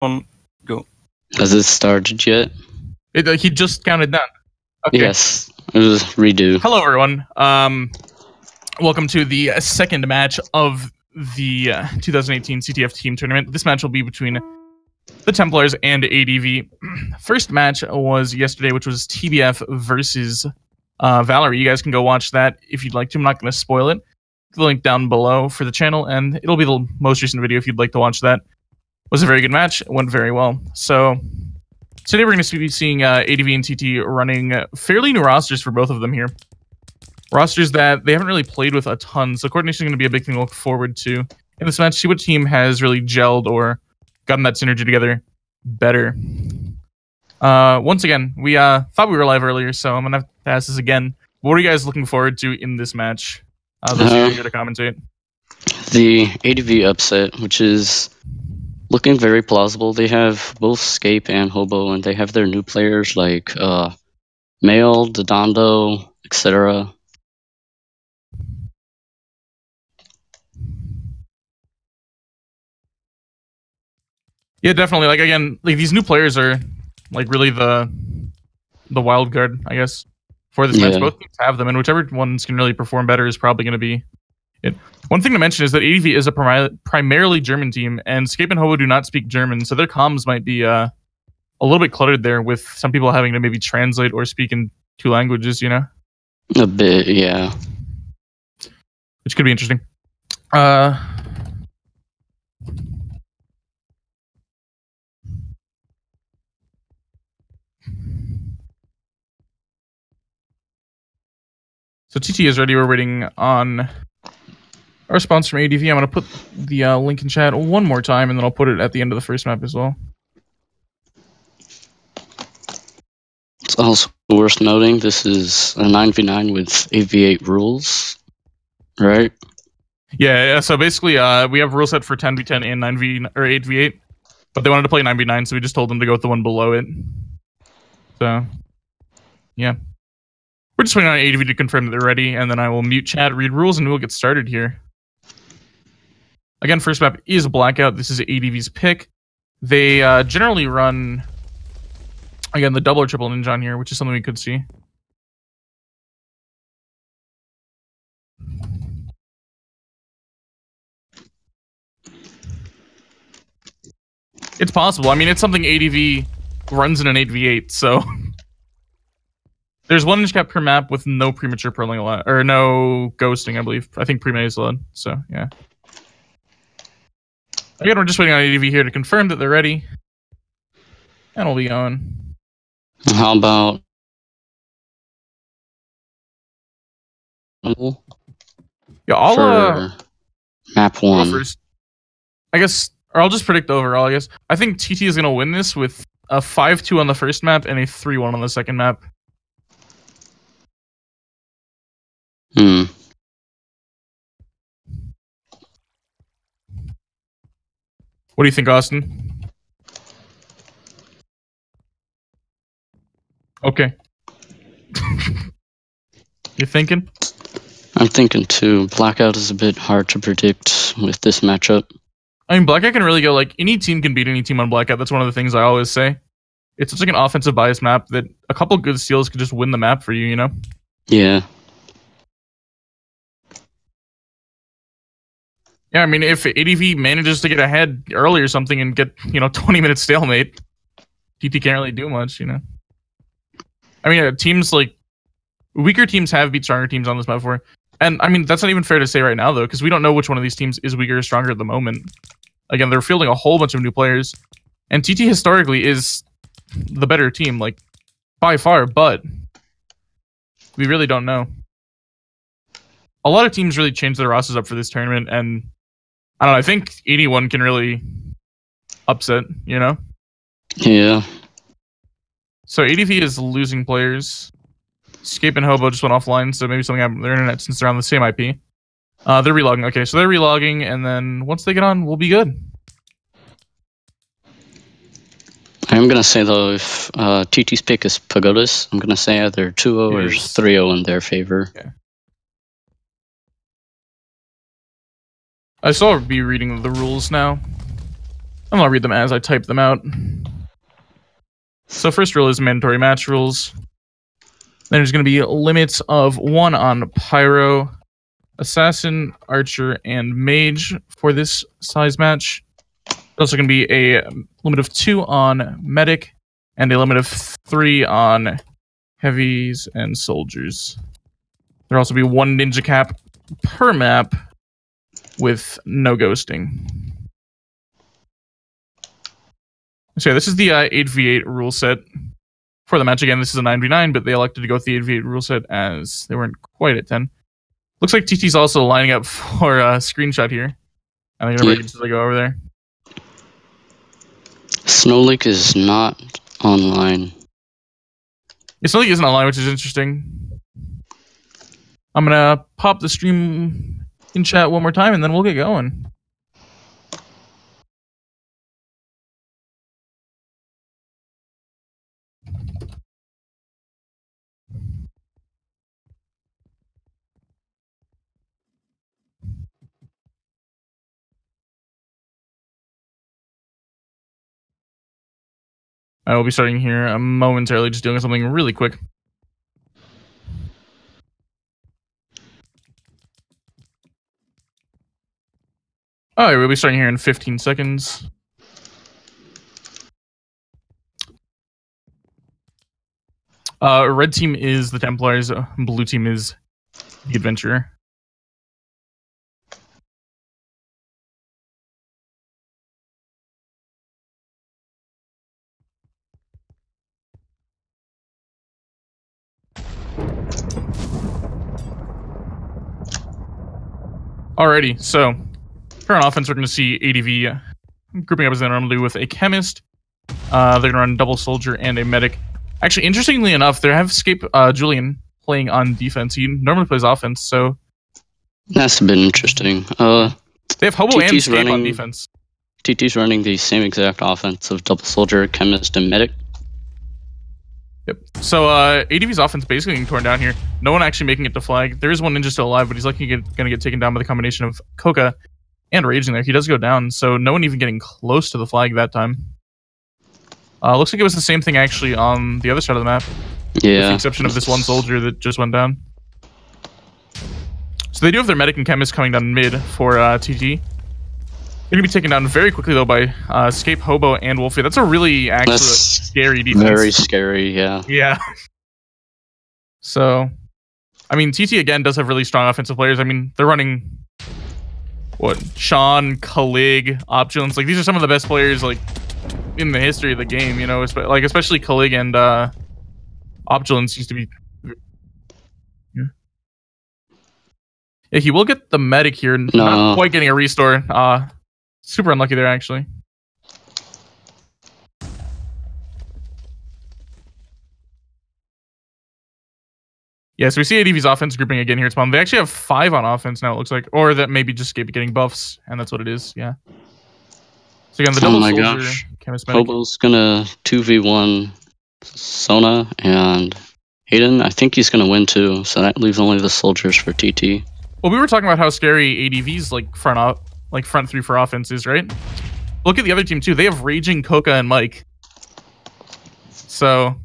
Go. Has it started yet? He just counted down. Okay. Yes, it was redo. Hello, everyone. Welcome to the second match of the 2018 CTF team tournament. This match will be between the Templars and ADV. First match was yesterday, which was TBF versus Valerie. You guys can go watch that if you'd like to. I'm not going to spoil it. The link down below for the channel, and it'll be the most recent video if you'd like to watch that. It was a very good match. It went very well. So today we're going to be seeing ADV and TT running fairly new rosters for both of them here. Rosters that they haven't really played with a ton, so coordination is going to be a big thing to look forward to in this match. See what team has really gelled or gotten that synergy together better. Once again, we thought we were live earlier, so I'm going to have to ask this again. What are you guys looking forward to in this match? Those of you here to commentate. The ADV upset, which is looking very plausible. They have both Scape and Hobo, and they have their new players like Mail, Dodondo, etc. Yeah, definitely. Like, again, like these new players are like really the wild card, I guess, for this match. Both teams have them, and whichever ones can really perform better is probably going to be it. One thing to mention is that ADV is a primarily German team, and Scape and Hobo do not speak German, so their comms might be a little bit cluttered there, with some people having to maybe translate or speak in two languages, you know? A bit, yeah. Which could be interesting. So TT is ready. We're waiting on a response from ADV. I'm going to put the link in chat one more time, and then I'll put it at the end of the first map as well. It's also worth noting this is a 9v9 with AV8 rules, right? Yeah, so basically we have rule set for 10v10 and 9v or 8v8, but they wanted to play 9v9, so we just told them to go with the one below it. So, yeah. We're just waiting on ADV to confirm that they're ready, and then I will mute chat, read rules, and we'll get started here. Again, first map is Blackout. This is ADV's pick. They generally run, again, the double or triple ninja on here, which is something we could see. It's possible. I mean, it's something ADV runs in an 8v8, so... There's 1 inch cap per map with no premature pearling allowed, or no ghosting, I believe. I think pre-May is allowed, so yeah. Again, we're just waiting on ADV here to confirm that they're ready. And we'll be on. How about... Yeah, I'll map 1. First. I guess, or I'll just predict overall, I guess. I think TT is going to win this with a 5-2 on the first map and a 3-1 on the second map. What do you think, Austin? Okay. You're thinking? I'm thinking too. Blackout is a bit hard to predict with this matchup. I mean, Blackout can really go, like, any team can beat any team on Blackout. That's one of the things I always say. It's such like an offensive bias map that a couple good steals could just win the map for you, you know? Yeah. Yeah, I mean, if ADV manages to get ahead early or something and get, 20-minute stalemate, TT can't really do much, you know? I mean, teams like... Weaker teams have beat stronger teams on this map before. And, I mean, that's not even fair to say right now, though, because we don't know which one of these teams is weaker or stronger at the moment. Again, they're fielding a whole bunch of new players. And TT historically is the better team, like, by far, but we really don't know. A lot of teams really changed their rosters up for this tournament, and I don't know, I think 81 can really upset, you know? Yeah. So ADV is losing players. Scape and Hobo just went offline, so maybe something happened with their internet since they're on the same IP. They're relogging. Okay, so they're relogging, and then once they get on, we'll be good. I'm going to say, though, if TT's pick is Pagodas, I'm going to say either 2-0 or 3-0 in their favor. Okay. I still be reading the rules now. And I'll read them as I type them out. So first rule is mandatory match rules. Then there's going to be limits of 1 on Pyro, Assassin, Archer, and Mage for this size match. There's also going to be a limit of 2 on Medic, and a limit of 3 on Heavies and Soldiers. There'll also be 1 Ninja Cap per map with no ghosting. So yeah, this is the 8v8 rule set for the match. Again, this is a 9v9, but they elected to go with the 8v8 rule set as they weren't quite at 10. Looks like TT's also lining up for a screenshot here. I'm going to break it as they go over there. Snowleak is not online. Yeah, Snowleak isn't online, which is interesting. I'm going to pop the stream in chat one more time, and then we'll get going. I will be starting here momentarily, just doing something really quick. Alright, we'll be starting here in 15 seconds. Red team is the Templars, blue team is the Adventurer. Alrighty, so current offense, we're going to see ADV grouping up as they normally do with a Chemist. They're going to run double Soldier and a Medic. Actually, interestingly enough, they have Escape Julian playing on defense. He normally plays offense, so that's been interesting. They have Hobo and Escape running, on defense. TT's running the same exact offense of double Soldier, Chemist, and Medic. Yep. So ADV's offense basically getting torn down here. No one actually making it to flag. There is one Ninja still alive, but he's likely going to get taken down by the combination of Coca and Raging there. He does go down, so no one even getting close to the flag that time. Looks like it was the same thing actually on the other side of the map. Yeah. With the exception of this one soldier that just went down. So they do have their Medic and Chemist coming down mid for TT. They're going to be taken down very quickly, though, by Escape, Hobo, and Wolfie. That's a really, actually scary defense. Very scary, yeah. Yeah. So, I mean, TT, again, does have really strong offensive players. I mean, they're running, what, Sean, Calig, Opulence. Like, these are some of the best players, like, in the history of the game, you know? Like, especially Calig and Opulence used to be... Yeah, he will get the Medic here. No. Not quite getting a restore. Super unlucky there, actually. Yeah, so we see ADV's offense grouping again here at spawn. They actually have 5 on offense now, it looks like. Or that maybe just getting buffs, and that's what it is, yeah. So again, the double soldier, Chemist, Medic. Hobo's gonna 2v1 Sona and Hayden. I think he's gonna win too, so that leaves only the soldiers for TT. Well, we were talking about how scary ADV's like front 3 for offense is, right? Look at the other team too. They have Raging, Coca, and Mike. So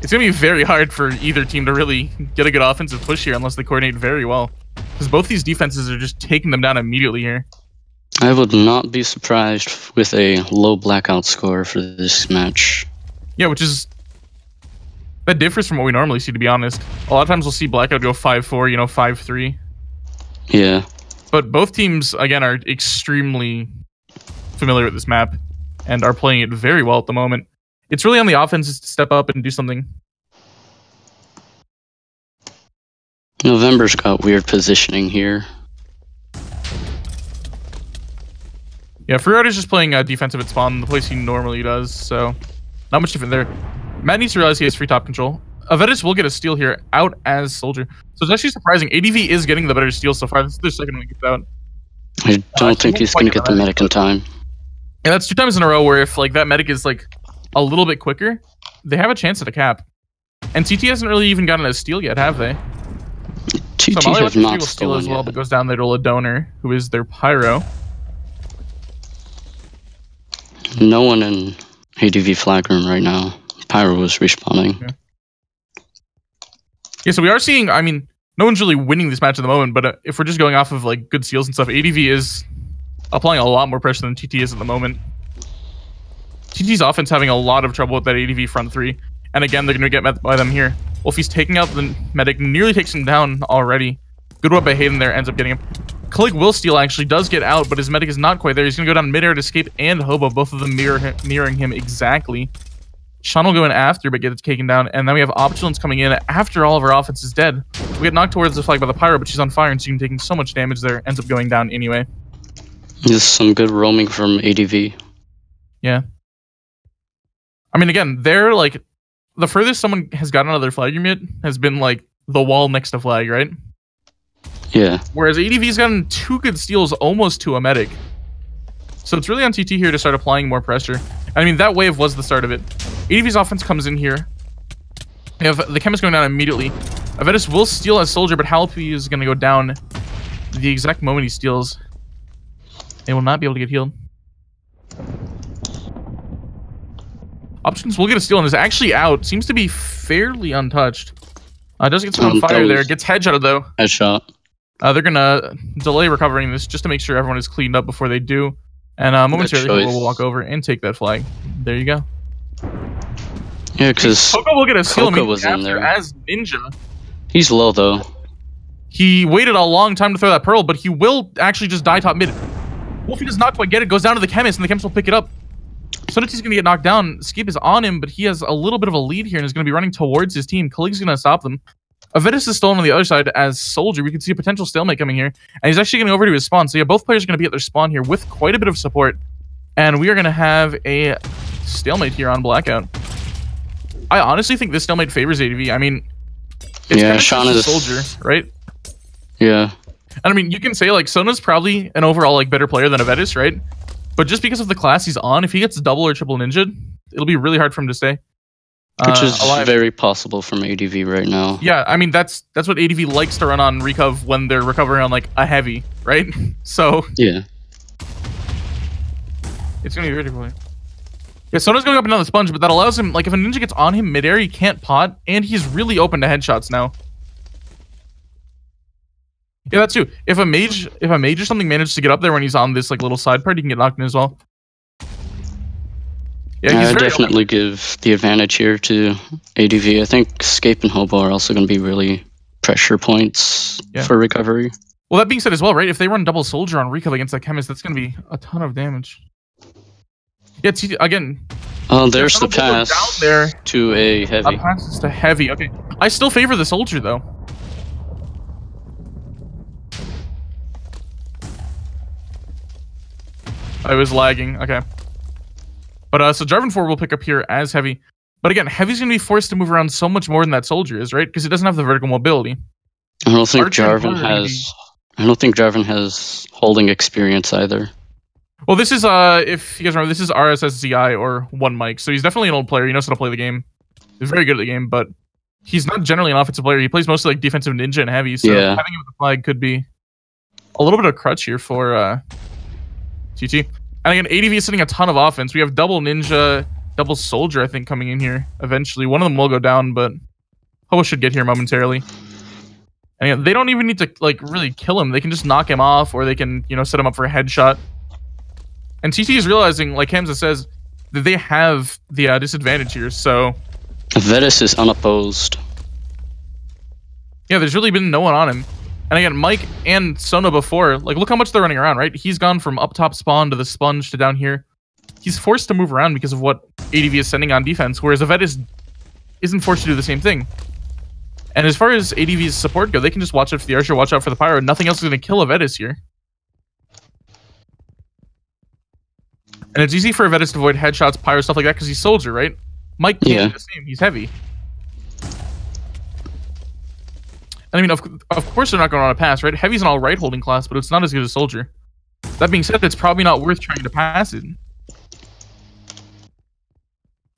it's gonna be very hard for either team to really get a good offensive push here unless they coordinate very well. Because both these defenses are just taking them down immediately here. I would not be surprised with a low Blackout score for this match. Yeah, which is... that differs from what we normally see, to be honest. A lot of times we'll see Blackout go 5-4, you know, 5-3. Yeah. But both teams, again, are extremely familiar with this map and are playing it very well at the moment. It's really on the offenses to step up and do something. November's got weird positioning here. Yeah, Freeride is just playing defensive at spawn, the place he normally does, so not much different there. Matt needs to realize he has free top control. Avedis will get a steal here, out as Soldier. So it's actually surprising. ADV is getting the better steal so far. This is their second one he gets out. I don't think he's going to get the Medic in time. Yeah, that's 2 times in a row where if like that Medic is like a little bit quicker, they have a chance at a cap. And TT hasn't really even gotten a steal yet, have they? TT so has not will steal as well, yet. but goes down there to Ladonor, who is their Pyro. No one in ADV flag room right now. Pyro was respawning. Yeah, so we are seeing, I mean, no one's really winning this match at the moment, but if we're just going off of like good steals and stuff, ADV is applying a lot more pressure than TT is at the moment. TT's offense having a lot of trouble with that ADV front three. And again, they're going to get met by them here. Wolfie's taking out the medic, nearly takes him down already. Good work by Hayden there, ends up getting him. Calig will steal, actually, does get out, but his medic is not quite there. He's going to go down midair to escape and Hobo, both of them mirroring him exactly. Sean will go in after, but gets taken down. And then we have Opulence coming in after all of our offense is dead. We get knocked towards the flag by the Pyro, but she's on fire, and she's taking so much damage there. Ends up going down anyway. Just some good roaming from ADV. Yeah. I mean, again, they're like... The furthest someone has gotten out of their flag unit has been like the wall next to flag, right? Yeah. Whereas ADV's gotten 2 good steals almost to a medic. So it's really on TT here to start applying more pressure. I mean, that wave was the start of it. ADV's offense comes in here. We have the Chemist going down immediately. Avedis will steal as Soldier, but Halpy is going to go down the exact moment he steals. They will not be able to get healed. Options will get a steal and is actually out. Seems to be fairly untouched. Does get some on fire there. Gets headshotted though. Headshot. They're gonna delay recovering this just to make sure everyone is cleaned up before they do. And momentarily we'll walk over and take that flag. There you go. Yeah, because Coco will get a steal was in there as Ninja. He's low though. He waited a long time to throw that pearl, but he will actually just die top mid. Wolfie does not quite get it. Goes down to the Chemist, and the Chemist will pick it up. Sonati's going to get knocked down. Skip is on him, but he has a little bit of a lead here and is going to be running towards his team. Calig's going to stop them. Avedis is stolen on the other side as Soldier. We can see a potential stalemate coming here. And he's actually getting over to his spawn. So yeah, both players are going to be at their spawn here with quite a bit of support. And we are going to have a stalemate here on Blackout. I honestly think this stalemate favors ADV. I mean, it's Sean is Soldier, right? Yeah. And I mean, you can say like Sona's probably an overall like better player than Avedis, right? But just because of the class he's on, if he gets double or triple ninja'd, it'll be really hard for him to stay. Which is very possible from ADV right now. Yeah, I mean, that's what ADV likes to run on Recov when they're recovering on, like, a heavy, right? So... Yeah. It's going to be really cool. Yeah, Sona's going up another sponge, but that allows him... Like, if a ninja gets on him midair, he can't pot, and he's really open to headshots now. Yeah, that's true. If a mage or something manages to get up there when he's on this, like, little side part, he can get knocked in as well. Yeah, I definitely give the advantage here to ADV. I think Scape and Hobo are also going to be really pressure points for recovery. Well, that being said as well, right? If they run double Soldier on Recov against that Chemist, that's going to be a ton of damage. Yeah, again. There's the pass down there to a heavy. Pass to heavy. Okay, I still favor the Soldier though. I was lagging. Okay. But so Jarvan 4 will pick up here as heavy. But again, heavy's going to be forced to move around so much more than that Soldier is, right? Because it doesn't have the vertical mobility. I don't think Jarvan has holding experience either. Well, this is if you guys remember, this is RSSZI or One Mic. So he's definitely an old player. He knows how to play the game. He's very good at the game, but he's not generally an offensive player. He plays mostly like defensive ninja and heavy. So having him with the flag could be a little bit of a crutch here for TT. And again, ADV is sitting a ton of offense. We have double ninja, double Soldier, I think, coming in here eventually. One of them will go down, but Hobo should get here momentarily. And again, they don't even need to like really kill him. They can just knock him off, or they can, you know, set him up for a headshot. And TT is realizing, like Hamza says, that they have the disadvantage here. So Vetus is unopposed. Yeah, there's really been no one on him. And again, Mike and Sona before, like, look how much they're running around, right? He's gone from up top spawn to the sponge to down here. He's forced to move around because of what ADV is sending on defense, whereas Avedis isn't forced to do the same thing. And as far as ADV's support go, they can just watch out for the Archer, watch out for the Pyro. Nothing else is going to kill Avedis here. And it's easy for Avedis to avoid headshots, Pyro, stuff like that, because he's Soldier, right? Mike can't do the same. He's heavy. And I mean, of course they're not going on a pass, right? Heavy's an alright holding class, but it's not as good as Soldier. That being said, it's probably not worth trying to pass it.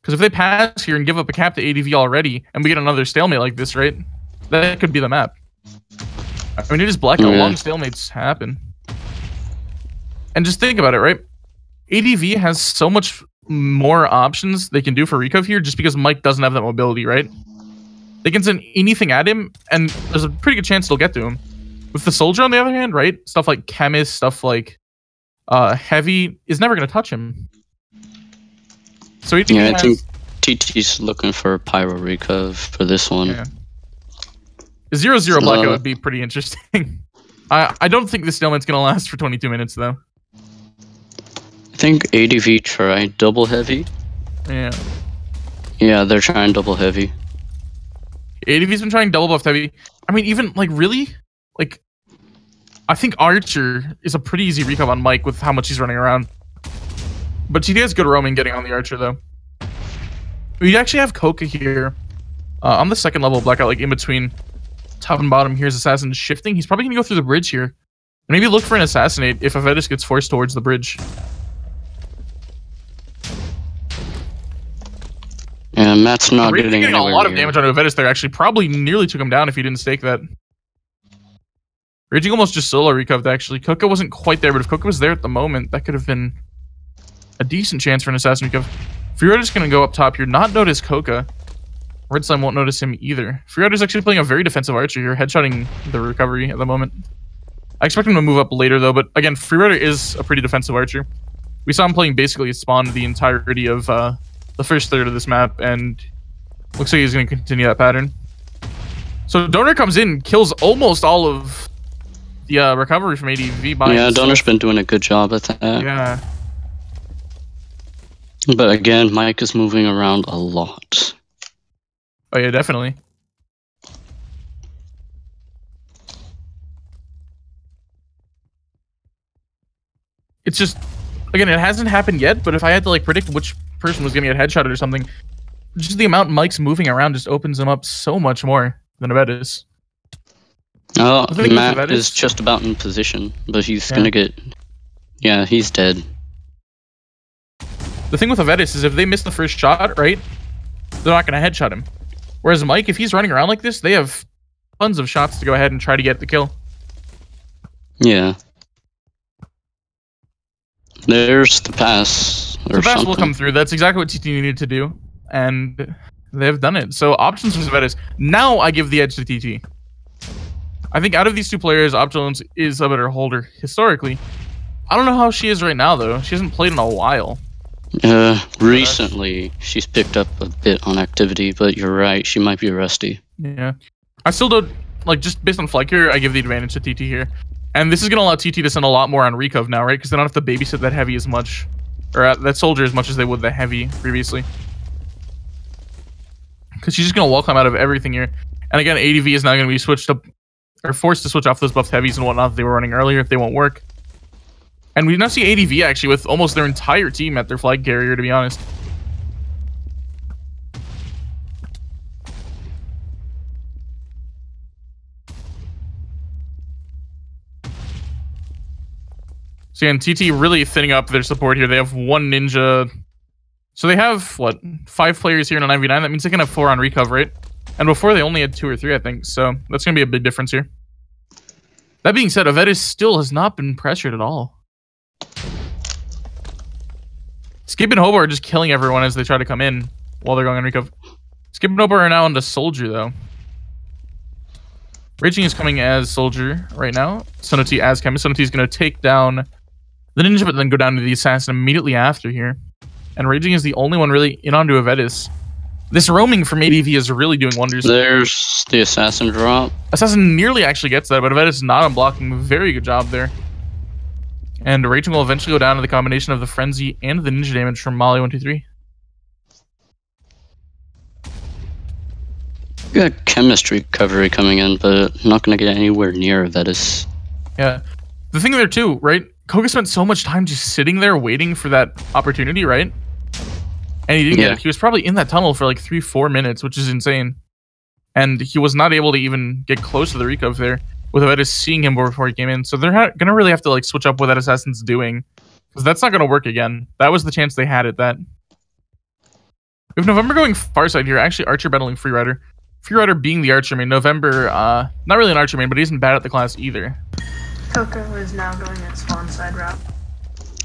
Because if they pass here and give up a cap to ADV already, and we get another stalemate like this, right? That could be the map. I mean, it is Blackout. Long stalemates happen. And just think about it, right? ADV has so much more options they can do for recov here just because Mike doesn't have that mobility, right? They can send anything at him, and there's a pretty good chance they'll get to him. With the soldier, on the other hand, right? Stuff like chemist, stuff like heavy is never going to touch him. So ADV I think TT's looking for pyro recov for this one. Yeah. 0-0 Blackout would be pretty interesting. I don't think this stalemate's going to last for 22 minutes, though. I think ADV tried double heavy. Yeah. Yeah, they're trying double heavy. ADV's been trying double buffed heavy. I mean, even, like, really? Like, I think Archer is a pretty easy recov on Mike with how much he's running around. But TT has good roaming getting on the Archer, though. We actually have Coca here. On the second level of Blackout, like, in between top and bottom, here's Assassin shifting. He's probably going to go through the bridge here. And maybe look for an Assassinate if Avedis gets forced towards the bridge. Yeah, Matt's not getting a lot of damage on Avedis there. Actually, probably nearly took him down if he didn't stake that. Raging almost just solo recoved, actually. Coca wasn't quite there, but if Coca was there at the moment, that could have been a decent chance for an Assassin recov. Freerider's going to go up top here, not notice Coca. Red Slime won't notice him either. Freerider's actually playing a very defensive Archer here, headshotting the recovery at the moment. I expect him to move up later, though, but again, Freerider is a pretty defensive Archer. We saw him playing basically spawn the entirety of the first third of this map, and looks like he's going to continue that pattern. So Donor comes in, kills almost all of the recovery from ADV by himself. Donor's been doing a good job at that. Yeah. But again, Mike is moving around a lot. Oh yeah, definitely. It's just, again, it hasn't happened yet, but if I had to like predict which person was going to get headshotted or something, just the amount Mike's moving around just opens him up so much more than Avedis. Oh, Matt is just about in position, but he's going to get... Yeah, he's dead. The thing with Avedis is if they miss the first shot, right, they're not going to headshot him. Whereas Mike, if he's running around like this, they have tons of shots to go ahead and try to get the kill. Yeah. There's the pass. The pass will come through. That's exactly what TT needed to do, and they've done it. So options for Avedis. Now I give the edge to TT. I think out of these two players, Options is a better holder historically. I don't know how she is right now, though. She hasn't played in a while. Recently, she's picked up a bit on activity, but you're right, she might be rusty. Yeah. I still don't, like, just based on flight here, I give the advantage to TT here. And this is going to allow TT to send a lot more on recov now, right? Because they don't have to babysit that heavy as much, or that soldier as much as they would the heavy previously. Because she's just going to wall climb out of everything here. And again, ADV is now going to be switched up, or forced to switch off those buffed heavies and whatnot that they were running earlier if they won't work. And we now see ADV actually with almost their entire team at their flag carrier, to be honest. So again, TT really thinning up their support here. They have one ninja. So they have, what, 5 players here in a 9v9. That means they can have 4 on recov, right? And before they only had 2 or 3, I think. So that's going to be a big difference here. That being said, Avedis still has not been pressured at all. Skip and Hobo are just killing everyone as they try to come in while they're going on recov. Skip and Hobo are now into Soldier, though. Raging is coming as Soldier right now. Sonoti as Chemist. Sonoti is going to take down the Ninja, but then go down to the Assassin immediately after here. And Raging is the only one really in onto Avedis. This roaming from ADV is really doing wonders. There's the Assassin drop. Assassin nearly actually gets that, but Avedis not unblocking. Very good job there. And Raging will eventually go down to the combination of the Frenzy and the Ninja damage from Molly123. We got chemistry recovery coming in, but not going to get anywhere near Avedis. Yeah. The thing there too, right? Koga spent so much time just sitting there waiting for that opportunity, right? And he didn't get it. He was probably in that tunnel for like 3-4 minutes, which is insane. And he was not able to even get close to the recov there with Avedis seeing him before he came in. So they're going to really have to like switch up what that Assassin's doing, because that's not going to work again. That was the chance they had at that. We have November going far side here. Actually, Archer battling Freerider. Freerider being the Archer main. November, not really an Archer main, but he isn't bad at the class either. Coco is now going at spawn side route.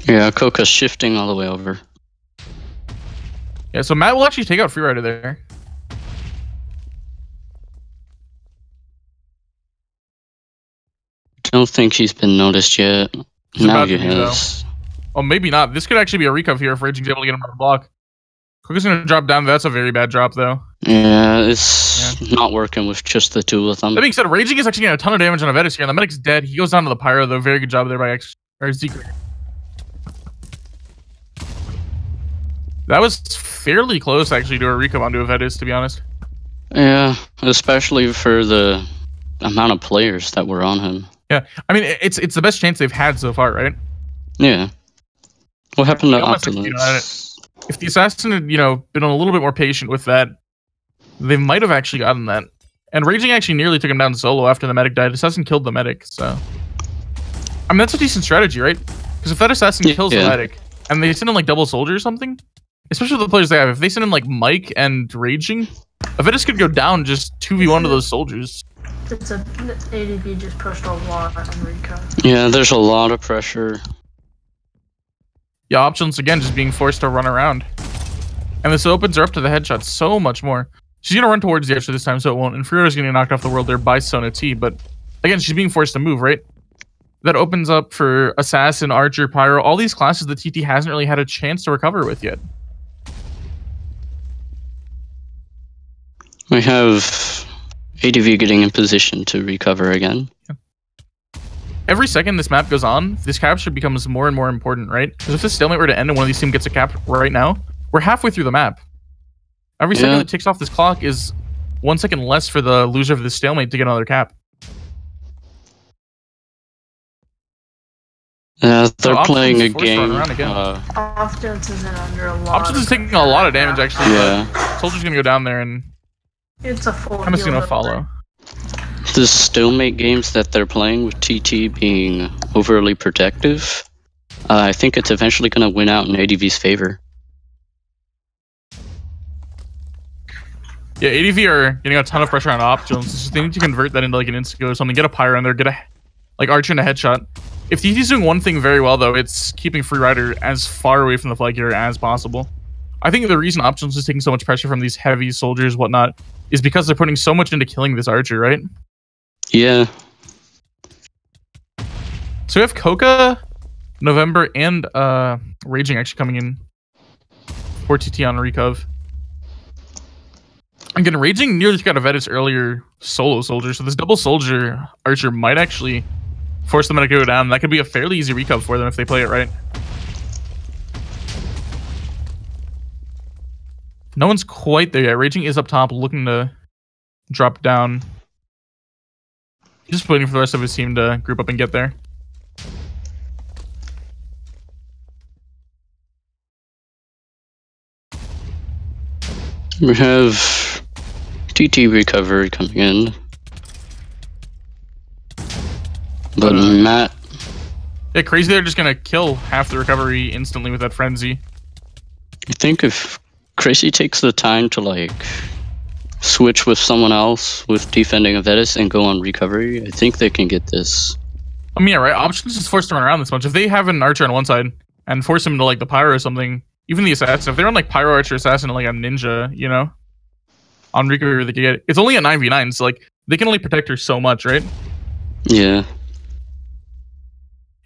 Yeah, Coca's shifting all the way over. Yeah, so Matt will actually take out Freerider there. Don't think he's been noticed yet. He's now about he to be, has. Oh, maybe not. This could actually be a recov here if Raging's able to get him on the block. Coca's gonna drop down. That's a very bad drop, though. Yeah, it's not working with just the two of them. That being said, Raging is actually getting a ton of damage on a Vetus here, and the medic's dead. He goes down to the Pyro, though. Very good job there by Zeke. That was fairly close, actually, to a recov onto a Vetus, to be honest. Yeah, especially for the amount of players that were on him. Yeah, I mean, it's the best chance they've had so far, right? Yeah. What happened to Opulence? If the Assassin had, been a little bit more patient with that, they might have actually gotten that. And Raging actually nearly took him down solo after the medic died. Assassin killed the medic, so... I mean, that's a decent strategy, right? Because if that Assassin kills the medic, and they send in, like, double soldier or something, especially with the players they have, if they send in, like, Mike and Raging, a Vetus could go down just 2v1 to those soldiers. It's a ADV just pushed a lot on recon. Yeah, there's a lot of pressure. Yeah, Options again just being forced to run around. And this opens her up to the headshot so much more. She's going to run towards the edge this time, so it won't. And Freerider's going to get knocked off the world there by Sona T. But again, she's being forced to move, right? That opens up for Assassin, Archer, Pyro, all these classes that TT hasn't really had a chance to recover with yet. We have ADV getting in position to recover again. Yeah. Every second this map goes on, this capture becomes more and more important, right? Because if this stalemate were to end and one of these teams gets a cap right now, we're halfway through the map. Every second that ticks off this clock is 1 second less for the loser of this stalemate to get another cap. They're playing a game. Options is under a lot. Options is taking a lot of damage, actually. Yeah. Soldier's gonna go down there and it's a full. I'm just gonna follow. The stalemate games that they're playing with TT being overly protective, I think it's eventually gonna win out in ADV's favor. Yeah, ADV are getting a ton of pressure on Options. They need to convert that into like an insta-kill or something. Get a Pyro in there, get a Archer and a headshot. If TT's doing one thing very well, though, it's keeping Freerider as far away from the flag carrier as possible. I think the reason Options is taking so much pressure from these heavy soldiers, whatnot, is because they're putting so much into killing this Archer, right? Yeah. So we have Coca, November, and Raging actually coming in for TT on Recov. Again, Raging nearly got a Vetus earlier solo soldier, so this double soldier Archer might actually force them to go down. That could be a fairly easy recov for them if they play it right. No one's quite there yet. Raging is up top looking to drop down. He's just waiting for the rest of his team to group up and get there. We have TT recovery coming in. But Matt... Yeah, crazy they're just gonna kill half the recovery instantly with that frenzy. I think if Crazy takes the time to like switch with someone else with defending a Vetus and go on recovery, I think they can get this. I mean, yeah, right? Options is forced to run around this much. If they have an Archer on one side and force him to like the Pyro or something, even the Assassin, if they're on like Pyro, Archer, Assassin, and like a Ninja, you know, on recovery they can get it. It's only a 9v9, so like they can only protect her so much, right? Yeah.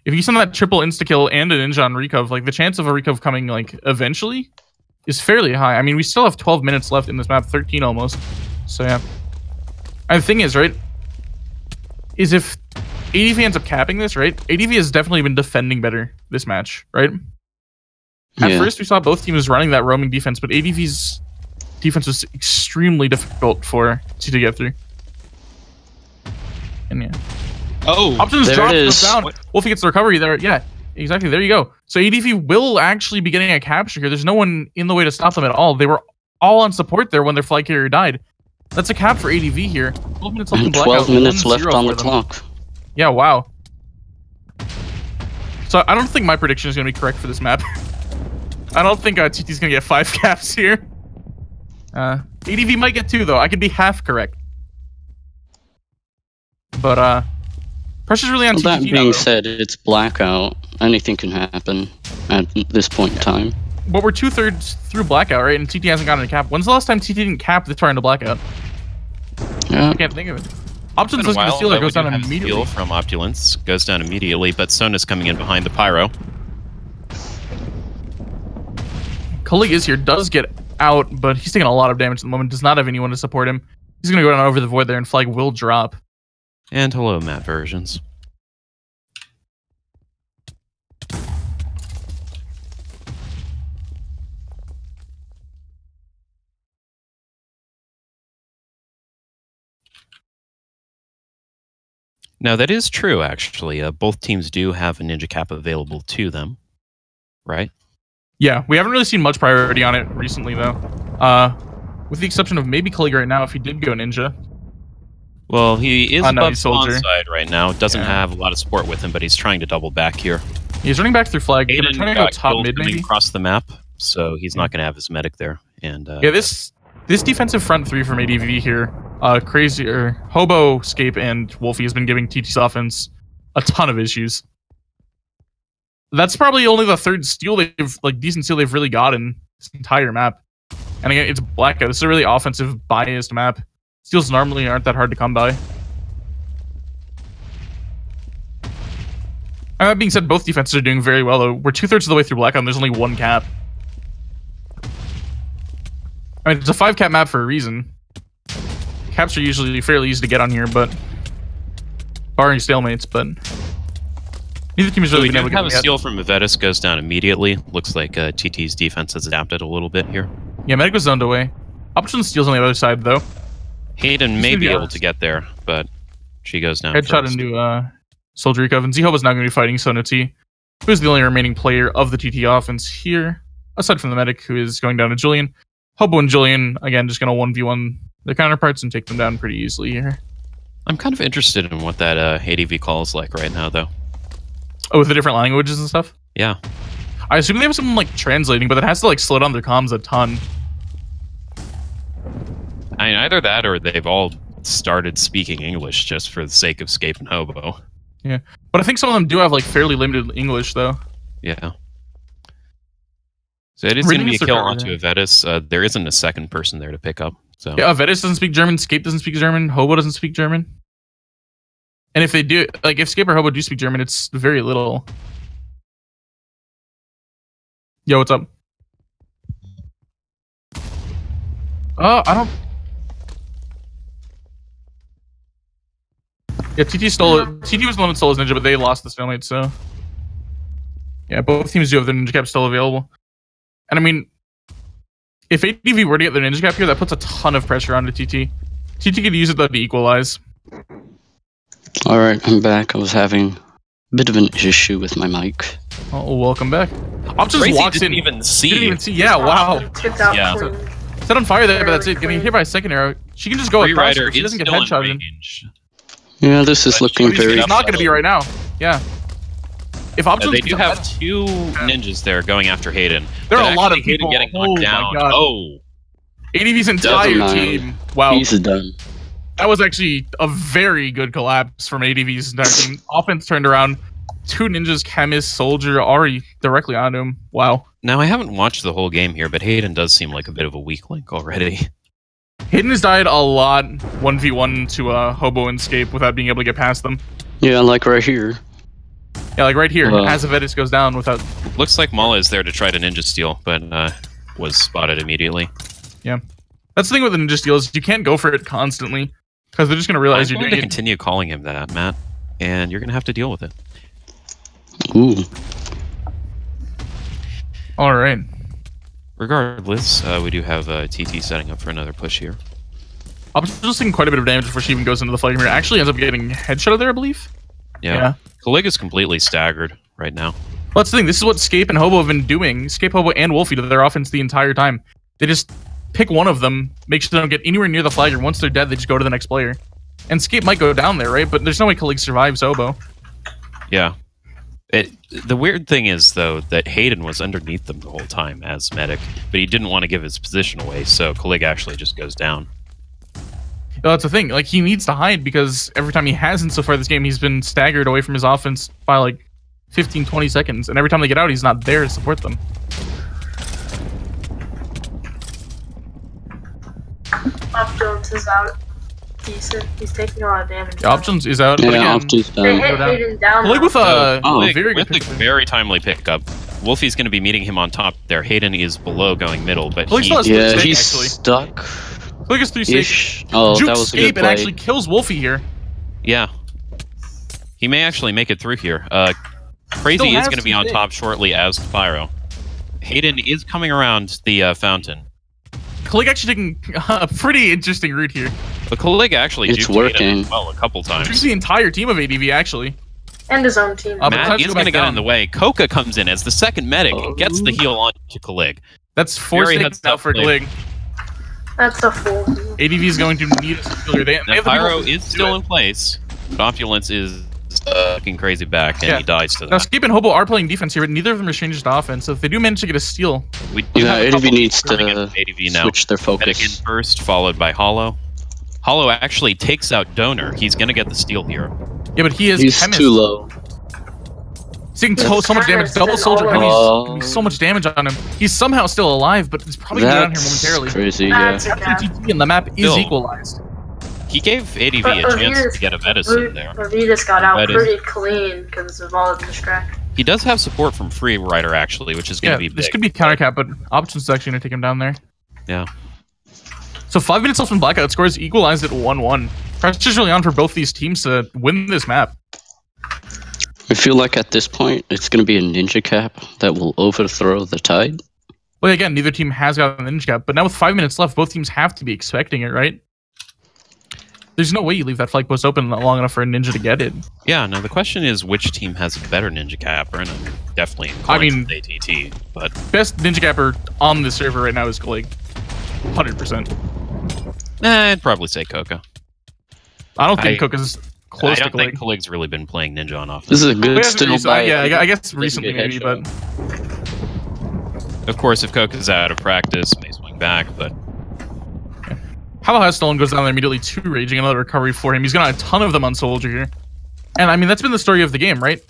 If you send that triple insta-kill and a Ninja on recov, like the chance of a recov coming like eventually is fairly high. I mean, we still have 12 minutes left in this map, 13 almost. So yeah. And the thing is, right, is if ADV ends up capping this, right, ADV has definitely been defending better this match, right? At first, we saw both teams running that roaming defense, but ADV's defense was extremely difficult for T to get through. And yeah. Oh, Options drop goes down. Wolfie gets the recovery there. Yeah, exactly. There you go. So ADV will actually be getting a capture here. There's no one in the way to stop them at all. They were all on support there when their flag carrier died. That's a cap for ADV here. 12 minutes left in Blackout. 12 minutes left on the clock. Yeah, wow. So I don't think my prediction is going to be correct for this map. I don't think TT's going to get 5 caps here. ADV might get 2, though. I could be half correct. But, pressure's really on TT That being now, said, it's Blackout. anything can happen at this point in time. But we're 2/3 through Blackout, right? And TT hasn't gotten a cap. When's the last time TT didn't cap this far into Blackout? Yeah. I can't think of it. Options looking to steal it goes down immediately. Steal from Opulence goes down immediately, but Sona's coming in behind the Pyro. Kalig is here, does get out, but he's taking a lot of damage at the moment. Does not have anyone to support him. He's going to go down over the void there, and flag will drop. And hello, Matt Versions. Now, that is true, actually. Both teams do have a Ninja Cap available to them, right? Yeah, we haven't really seen much priority on it recently, though. With the exception of maybe Kalig right now, if he did go Ninja. Well, he is above Soldier side right now. Doesn't have a lot of support with him, but he's trying to double back here. He's running back through flag. Aiden Trying to go top mid, maybe? Across the map, so he's not going to have his medic there. And yeah, this defensive front three from ADV here, Hobo, Scape, and Wolfie has been giving TT's offense a ton of issues. That's probably only the third steal decent steal they've really gotten this entire map. And again, it's Blackout. This is a really offensive biased map. Steals normally aren't that hard to come by. And that being said, both defenses are doing very well, though. We're 2/3 of the way through Blackout, and there's only one cap. I mean, it's a 5-cap map for a reason. Caps are usually fairly easy to get on here, but barring stalemates, but neither team is really been able to get have a steal from Avedis, goes down immediately. Looks like TT's defense has adapted a little bit here. Yeah, Medic was zoned away. Option steals on the other side, though. Hayden may be able to get there, but she goes down Headshot first. into Soldier Recov, and Z-Hobo's now going to be fighting Sonati, who is the only remaining player of the TT offense here, aside from the Medic, who is going down to Julian. Hobo and Julian, again, just going to 1v1 their counterparts and take them down pretty easily here. I'm kind of interested in what that ADV call is like right now, though. Oh, with the different languages and stuff? Yeah. I assume they have something like translating, but it has to slow down their comms a ton. I mean, either that or they've all started speaking English just for the sake of Scape and Hobo. Yeah. But I think some of them do have fairly limited English, though. Yeah. So it is going to be a kill onto Avedis. There isn't a second person there to pick up. So yeah, Avedis doesn't speak German, Scape doesn't speak German, Hobo doesn't speak German. And if they do, if Scape or Hobo do speak German, it's very little. Yo, what's up? I don't... Yeah, TT stole it. TT was the one that stole his ninja, but they lost the stalemate, so... Yeah, both teams do have their ninja cap still available. And I mean, if ADV were to get their ninja cap here, that puts a ton of pressure onto TT. TT could use it, though, to equalize. Alright, I'm back. I was having a bit of an issue with my mic. Oh, welcome back. Options Crazy walks didn't in. even see. Didn't even see. Yeah, wow. Yeah. Set on fire there, but that's it. Getting hit by a second arrow. She can just go across her. She doesn't get headshot in. Yeah, this is looking very... It's not going to be right now. Yeah. If options they do have two ninjas there going after Hayden. There are a lot of people getting knocked down. My God. Oh. ADV's entire team. Wow. He's done. That was actually a very good collapse from ADV's entire team. Offense turned around. Two ninjas, Chemist, Soldier, already directly onto him. Wow. Now, I haven't watched the whole game here, but Hayden does seem like a bit of a weak link already. Hayden has died a lot 1v1 to Hobo and Scape without being able to get past them. Yeah, like right here. Yeah, like right here, as Avedis goes down without... Looks like Mala is there to try to ninja steal, but was spotted immediately. Yeah. That's the thing with the ninja steal is you can't go for it constantly, because they're just going to realize you're doing it. I'm going to continue calling him that, Matt, and you're going to have to deal with it. Ooh. Alright. Regardless, we do have TT setting up for another push here. I'm just taking quite a bit of damage before she even goes into the flag mirror. Actually ends up getting headshot there, I believe. Yeah. Kalig is completely staggered right now. Well, that's the thing. This is what Scape and Hobo have been doing. Scape, Hobo, and Wolfie to their offense the entire time. They just pick one of them, make sure they don't get anywhere near the flagger. Once they're dead, they just go to the next player. And Scape might go down there, right? But there's no way Kalig survives Hobo. Yeah. The weird thing is, though, that Hayden was underneath them the whole time as medic, but he didn't want to give his position away, so Kalig actually just goes down. Well, that's the thing. He needs to hide because every time he hasn't so far this game, he's been staggered away from his offense by, 15, 20 seconds, and every time they get out, he's not there to support them. Up Jones is out. Decent. He's taking a lot of damage. Options is out, Yeah, but again, Options They down. hit Hayden down. Blake with a Blake very with good a pick. very timely pickup. Wolfie's going to be meeting him on top there. Hayden is below going middle, but Blake he, still has Yeah, three he's stake, actually. stuck. Blake has 3 stakes. Ish. Oh, Juke that was a escape good and play. actually kills Wolfie here. yeah. He may actually make it through here. Crazy Still is has going to be two on stakes. top shortly as Pyro. Hayden is coming around the fountain. Kalik actually taking a pretty interesting route here. But Kalig actually It's juked working. Hayden as well a couple Jukes times. the entire team of ADV, actually. And his own team. But Matt let's is go going to back get down. in the way. Coca comes in as the second medic and gets the heal on to Kalig. That's 4 Very stakes now heads-up for play. Kalik. That's a fool. ADV is going to need a stealer. They Now have the Pyro people to is do still it. in place, but Opulence is looking crazy back, and Yeah. he dies to Now, that. Skip and Hobo are playing defense here, but neither of them are changed to offense. So if they do manage to get a steal, We do Yeah, have a ADV couple needs coming in to ADV now. switch their Medic in focus. first, followed by Hollow. Hollow actually takes out Donor. He's going to get the steal here. yeah, but he is He's chemist. too low. He's taking so much damage. Chemist Double is soldier always- heavy's gonna be so much damage on him. He's somehow still alive, but he's probably gonna go down here That's momentarily. crazy, yeah. That's a Captain gap. TT and the map is Still. equalized. He gave ADV But a chance to get a medicine there. Avidas got out That is- pretty clean because of all the distraction. He does have support from Free Rider, actually, which is going Yeah, to be this big. could be counter cap, but Options is actually gonna take him down there. Yeah. So 5 minutes left in Blackout. Scores equalized at 1-1. Pressure's really on for both these teams to win this map. I feel like at this point, it's going to be a ninja cap that will overthrow the tide. Well, again, neither team has got an ninja cap, but now with 5 minutes left, both teams have to be expecting it, right? There's no way you leave that flag post open long enough for a ninja to get it. Yeah, now the question is which team has a better Ninja Capper, and I'm definitely I inclined mean- to say ATT, but Best ninja capper on the server right now is Glig. 100%. I'd probably say Coca. I don't think I- Cook is I close to don't think Glig. Kalig's really been playing Ninja on offense. This is a Well, good he hasn't still recently- by. yeah, I guess Good recently maybe, but headshot. Of course, if Coca's out of practice, may swing back, but Halo has stolen, goes down there immediately to Raging, another recovery for him. He's got a ton of them on Soldier here. And I mean, that's been the story of the game, right?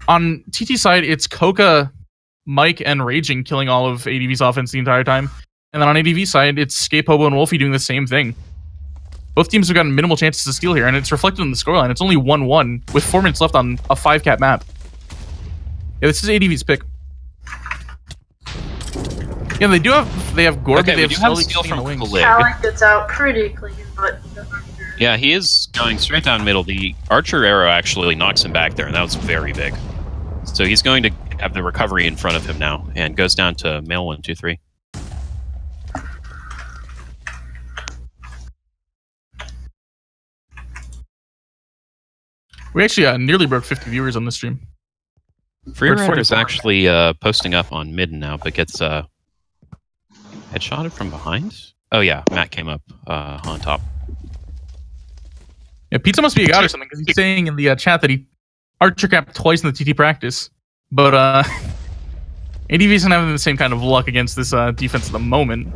On TT side, it's Coca, Mike, and Raging killing all of ADV's offense the entire time. And then on ADV side, it's Scape, Hobo, and Wolfie doing the same thing. Both teams have gotten minimal chances to steal here, and it's reflected in the scoreline. It's only 1-1 with 4 minutes left on a 5-cap map. Yeah, this is ADV's pick. Yeah, they have Gorby, Okay, they we have do have Sully steal kicking from in the wings. Kalig. Alec gets out pretty clean, but Yeah, he is going straight down middle. The Archer arrow actually knocks him back there, and that was very big. So he's going to have the recovery in front of him now, and goes down to male 1, 2, 3. We actually nearly broke 50 viewers on this stream. Free We're at Rider's 44. actually posting up on mid now, but gets headshotted from behind. Oh yeah, Matt came up on top. Yeah, Pizza must be a god or something, because he's saying in the chat that he Archer capped twice in the TT practice. But ADV isn't having the same kind of luck against this defense at the moment.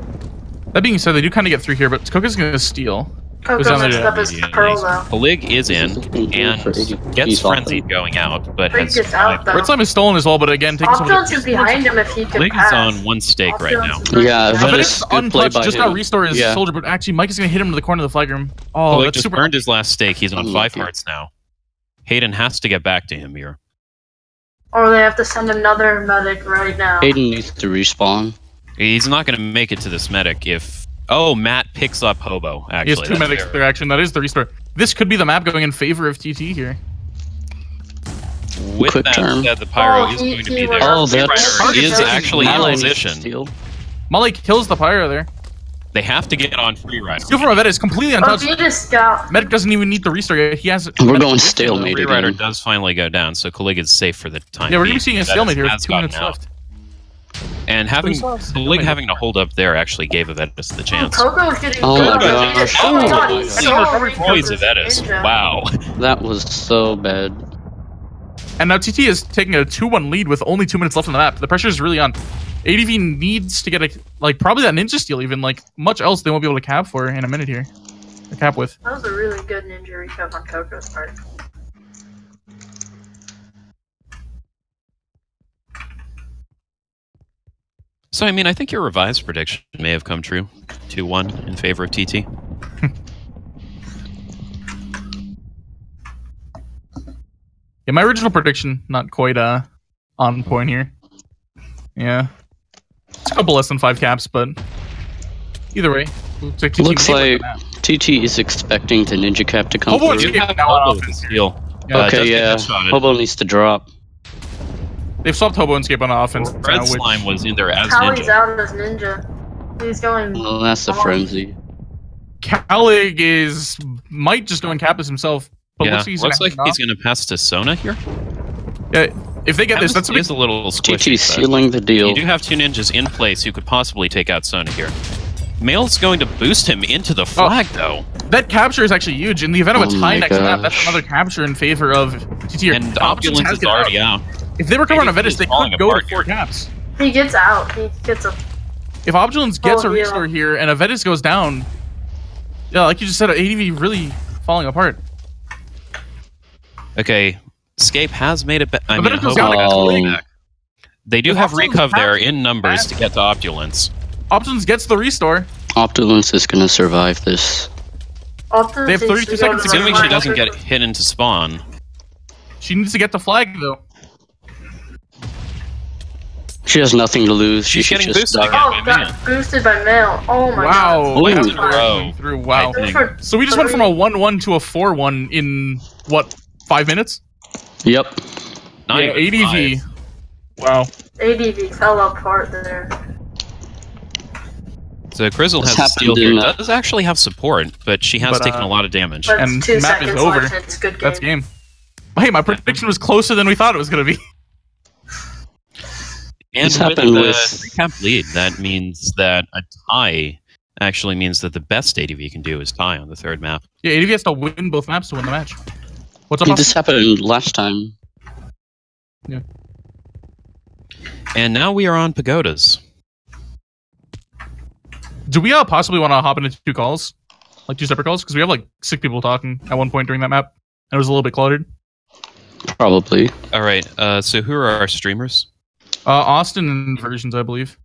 That being said, they do kind of get through here, but Coca's going to steal. Coco down there messed to up his Immediately. pearl though. Kalig is in This is good and for ADV. gets He's off. frenzied going out, but Freak has gets out, though. Red Slime is stolen as well, but again, taking some of Options is behind him if he can Kalig pass. is on 1 stake right now. Options is Yeah, behind that him. But is it's good play untouched, by just him. got restore his Yeah. soldier, but actually Mike is going to hit him to the corner of the flag room. Oh, Kalig that's just super. burned his last stake. He's on 5 Unlucky. hearts now. Hayden has to get back to him here. Or they have to send another medic right now. Aiden needs to respawn. He's not going to make it to this medic if... Oh, Matt picks up Hobo, He actually. has 2 That's medics fair. there, action. That is the restore. This could be the map going in favor of TT here. With Quick that turn. said, the Pyro Oh, is he- going to he be was- there. Oh, Free that's Rider is Target actually in Malin position. steal. Molly kills the Pyro there. They have to get on Free Rider. Steal from Avetta is completely untouched. Avidas got Medic doesn't even need the restore yet. He has. We're Medic- going stalemate Free Rider again. does finally go down, so Kalig is safe for the time. Yeah, we're gonna being. be seeing a That stalemate here with has 2 minutes gotten out. left. And having We saw a Kalig stalemate. having to hold up there actually gave Avedis the chance. Coco's getting Oh good. my gosh. Oh my god, Oh he's my so God. weak Poise with this Avedis. ninja. Wow. That was so bad. And now TT is taking a 2-1 lead with only 2 minutes left on the map. The pressure is really on. ADV needs to get a probably that ninja steal even, much else they won't be able to cap for in a minute here. A cap with. That was a really good ninja recap on Coco's part. So, I mean, I think your revised prediction may have come true. 2-1 in favor of TT. Yeah, my original prediction, not quite on point here. Yeah. It's a couple less than 5 caps, but either way. Looks like TT is expecting the ninja cap to come Hobo through. escape now on offense. Okay, yeah. Hobo needs to drop. They've swapped Hobo and Escape on offense. Red Slime was in there as Callie's Ninja. out as ninja. He's going. Well, that's a frenzy. Calig might just go and cap this himself. But Yeah, looks like he's going to pass to Sona here. Yeah, if they get this, that's a big... a little squishy. TT sealing the deal. You do have 2 ninjas in place who could possibly take out Sona here. Mail's going to boost him into the flag, though. That capture is actually huge. In the event of a tie my next map, gosh. that's another capture in favor of TT. And Opulence is already out. If they were covering on Avedis, they falling could go apart to 4 here. caps. He gets out. He gets a. If Opulence gets a yeah. restore here and Avedis goes down, yeah, like you just said, ADV really falling apart. Okay, Escape has made it back. I But mean, then it goes Hobo down has against made it Link. back. They do If have Opulence Recov there has- in numbers to get to Opulence. Opulence gets the restore. Opulence is gonna survive this. They have 32 seconds to Assuming she doesn't get hit into spawn. She needs to get the flag, though. She has nothing to lose. She She's should getting just boosted die. again. Oh, got boosted by mail. Oh my Wow. god. That's Ooh. going through. Wow. I think. So we just went from a 1-1 to a 4-1 in, what, 5 minutes? Yep. Not Yeah, even ADV. 5. Wow. ADV fell apart there. So Crizzle This has a steal happened here. in, Does actually have support, but she has But, taken a lot of damage. But And 2 map is seconds over. left. It's a good game. That's game. Hey, my prediction was closer than we thought it was going to be. And This with happened the with- 3-cap lead, that means that a tie actually means that the best ADV can do is tie on the 3rd map. Yeah, ADV has to win both maps to win the match. What's up, This Austin? happened last time. Yeah. And now we are on Pagodas. Do we possibly want to hop into 2 calls? Like 2 separate calls? Because we have like 6 people talking at one point during that map. And it was a little bit cluttered. Probably. All right, so who are our streamers? Austin and versions, I believe.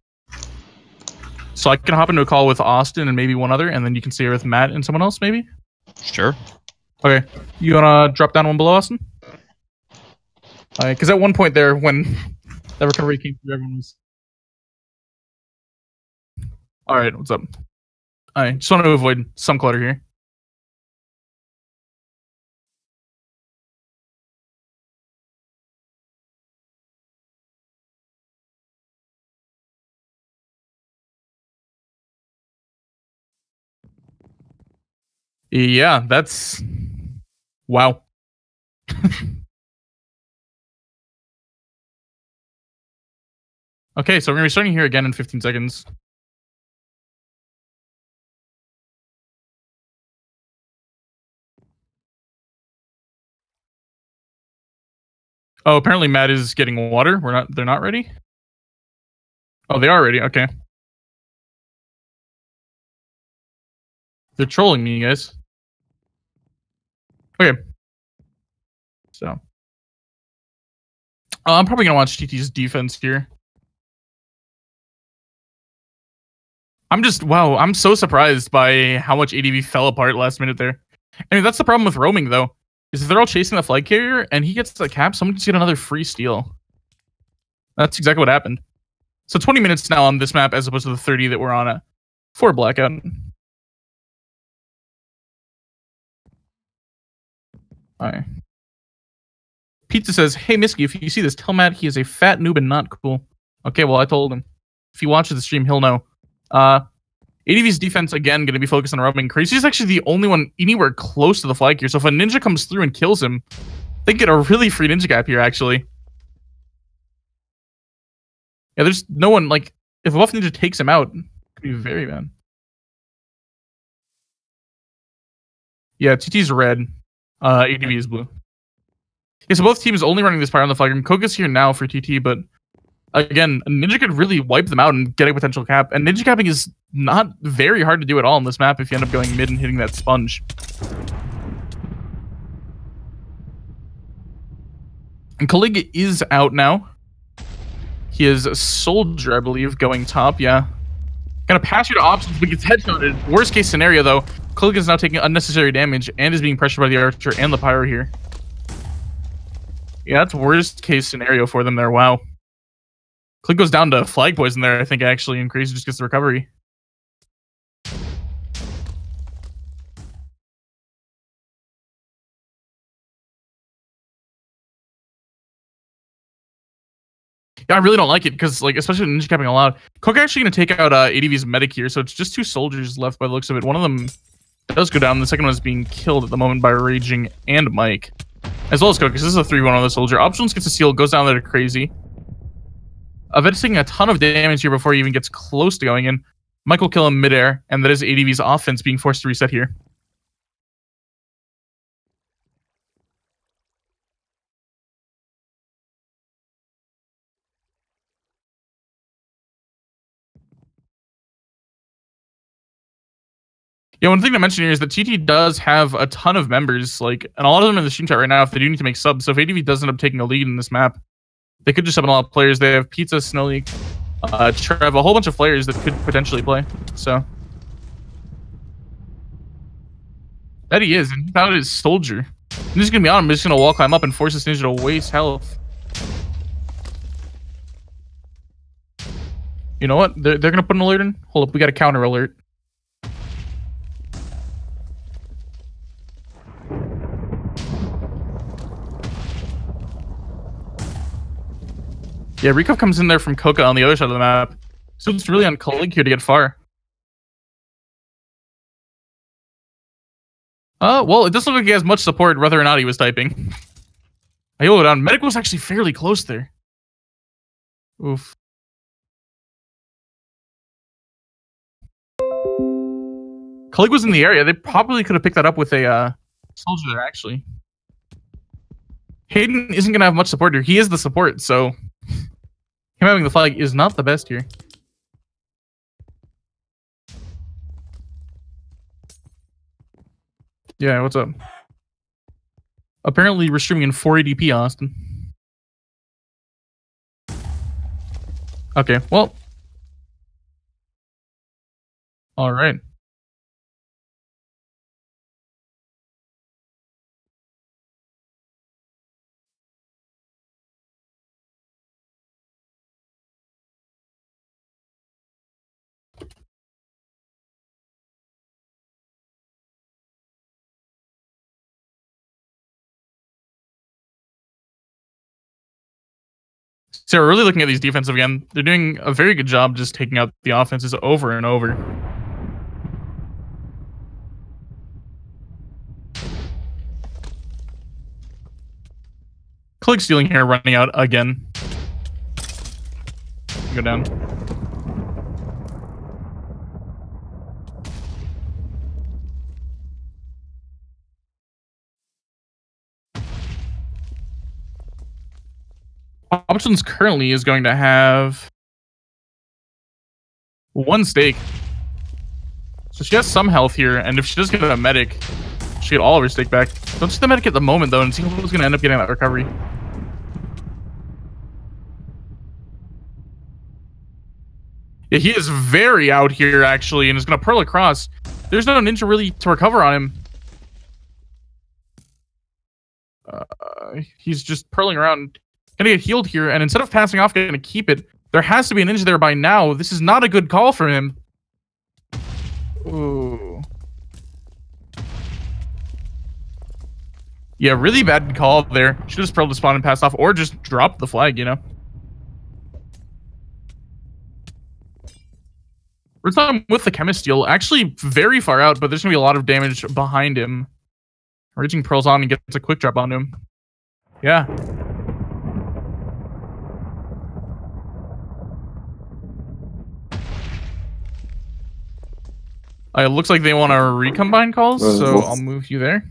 So I can hop into a call with Austin and maybe one other, and then you can stay with Matt and someone else, maybe? Sure. Okay. You want to drop down one below, Austin? Because at one point there, when that recovery came through, everyone was... Alright, what's up? I just want to avoid some clutter here. Yeah, that's... Wow. Okay, so we're going to be starting here again in 15 seconds. Oh, apparently Matt is getting water. They're not ready? Oh, they are ready. Okay. They're trolling me, guys. Okay. So. I'm probably going to watch TT's defense here. Wow, I'm so surprised by how much ADV fell apart last minute there. I mean, that's the problem with roaming, though. Is if they're all chasing the flag carrier, and he gets the cap, someone just get another free steal. That's exactly what happened. So 20 minutes now on this map, as opposed to the 30 that we're on for Blackout. Alright. Pizza says, "Hey, Misky, if you see this, tell Matt he is a fat noob and not cool." Okay, well, I told him. If he watches the stream, he'll know. ADV's defense, again, going to be focused on roaming. Crazy is actually the only one anywhere close to the flag here. So if a ninja comes through and kills him, they get a really free ninja cap here, actually. Yeah, there's no one, like, if a buff ninja takes him out, it could be very bad. Yeah, TT's red. ADV is blue. Yeah, so both teams only running this fire on the flag. And Koga's here now for TT, but again, Ninja could really wipe them out and get a potential cap. And Ninja capping is not very hard to do at all on this map if you end up going mid and hitting that sponge. And Calig is out now. He is a soldier, I believe, going top. Yeah. Gonna pass you to options, but gets headshotted. Worst case scenario, though, Klig is now taking unnecessary damage and is being pressured by the archer and the pyro here. Yeah, that's worst case scenario for them there. Wow. Klig goes down to flag poison there, I think, actually, and Crazy just gets the recovery. Yeah, I really don't like it because, like, especially with ninja capping allowed, Cook actually going to take out ADV's medic here, so it's just 2 soldiers left by the looks of it. One of them does go down. The second one is being killed at the moment by Raging and Mike, as well as Cook. This is a 3-1 on the soldier. Options gets a seal, goes down there to Crazy. Vet's taking a ton of damage here before he even gets close to going in. Mike will kill him midair, and that is ADV's offense being forced to reset here. Yeah, one thing to mention here is that TT does have a ton of members, like, and a lot of them in the stream chat right now if they do need to make subs. So if ADV does end up taking a lead in this map, they could just have a lot of players. They have Pizza, Snowleak, Trev, a whole bunch of players that could potentially play. So that he is, and he found his soldier. I'm just gonna be on him. I'm just gonna wall climb up and force this ninja to waste health. You know what? They're gonna put an alert in. Hold up, we got a counter alert. Yeah, Recov comes in there from Coca on the other side of the map. So it's really on Klig here to get far. Well, it doesn't look like he has much support whether or not he was typing. I go down. Medic was actually fairly close there. Oof. Klig was in the area. They probably could have picked that up with a soldier there, actually. Hayden isn't going to have much support here. He is the support, so him having the flag is not the best here. Yeah, what's up? Apparently, we're streaming in 480p, Austin. Okay, well. Alright. So we're really looking at these defensive again. They're doing a very good job just taking out the offenses over and over. Klig stealing here, running out again. Go down. Options currently is going to have 1 stake. So she has some health here, and if she does get a medic, she'll get all of her stake back. Don't see the medic at the moment, though, and see who's going to end up getting that recovery. Yeah, he is very out here, actually, and is going to pearl across. There's no ninja really to recover on him. He's just pearling around. Gonna get healed here, and instead of passing off, gonna keep it. There has to be a ninja there by now. This is not a good call for him. Ooh. Yeah, really bad call there. Should have just pearled the spawn and passed off, or just dropped the flag, you know? First time with the chemist steal, actually very far out, but there's gonna be a lot of damage behind him. Raging pearls on and gets a quick drop onto him. Yeah. It looks like they want to recombine calls, so I'll move you there.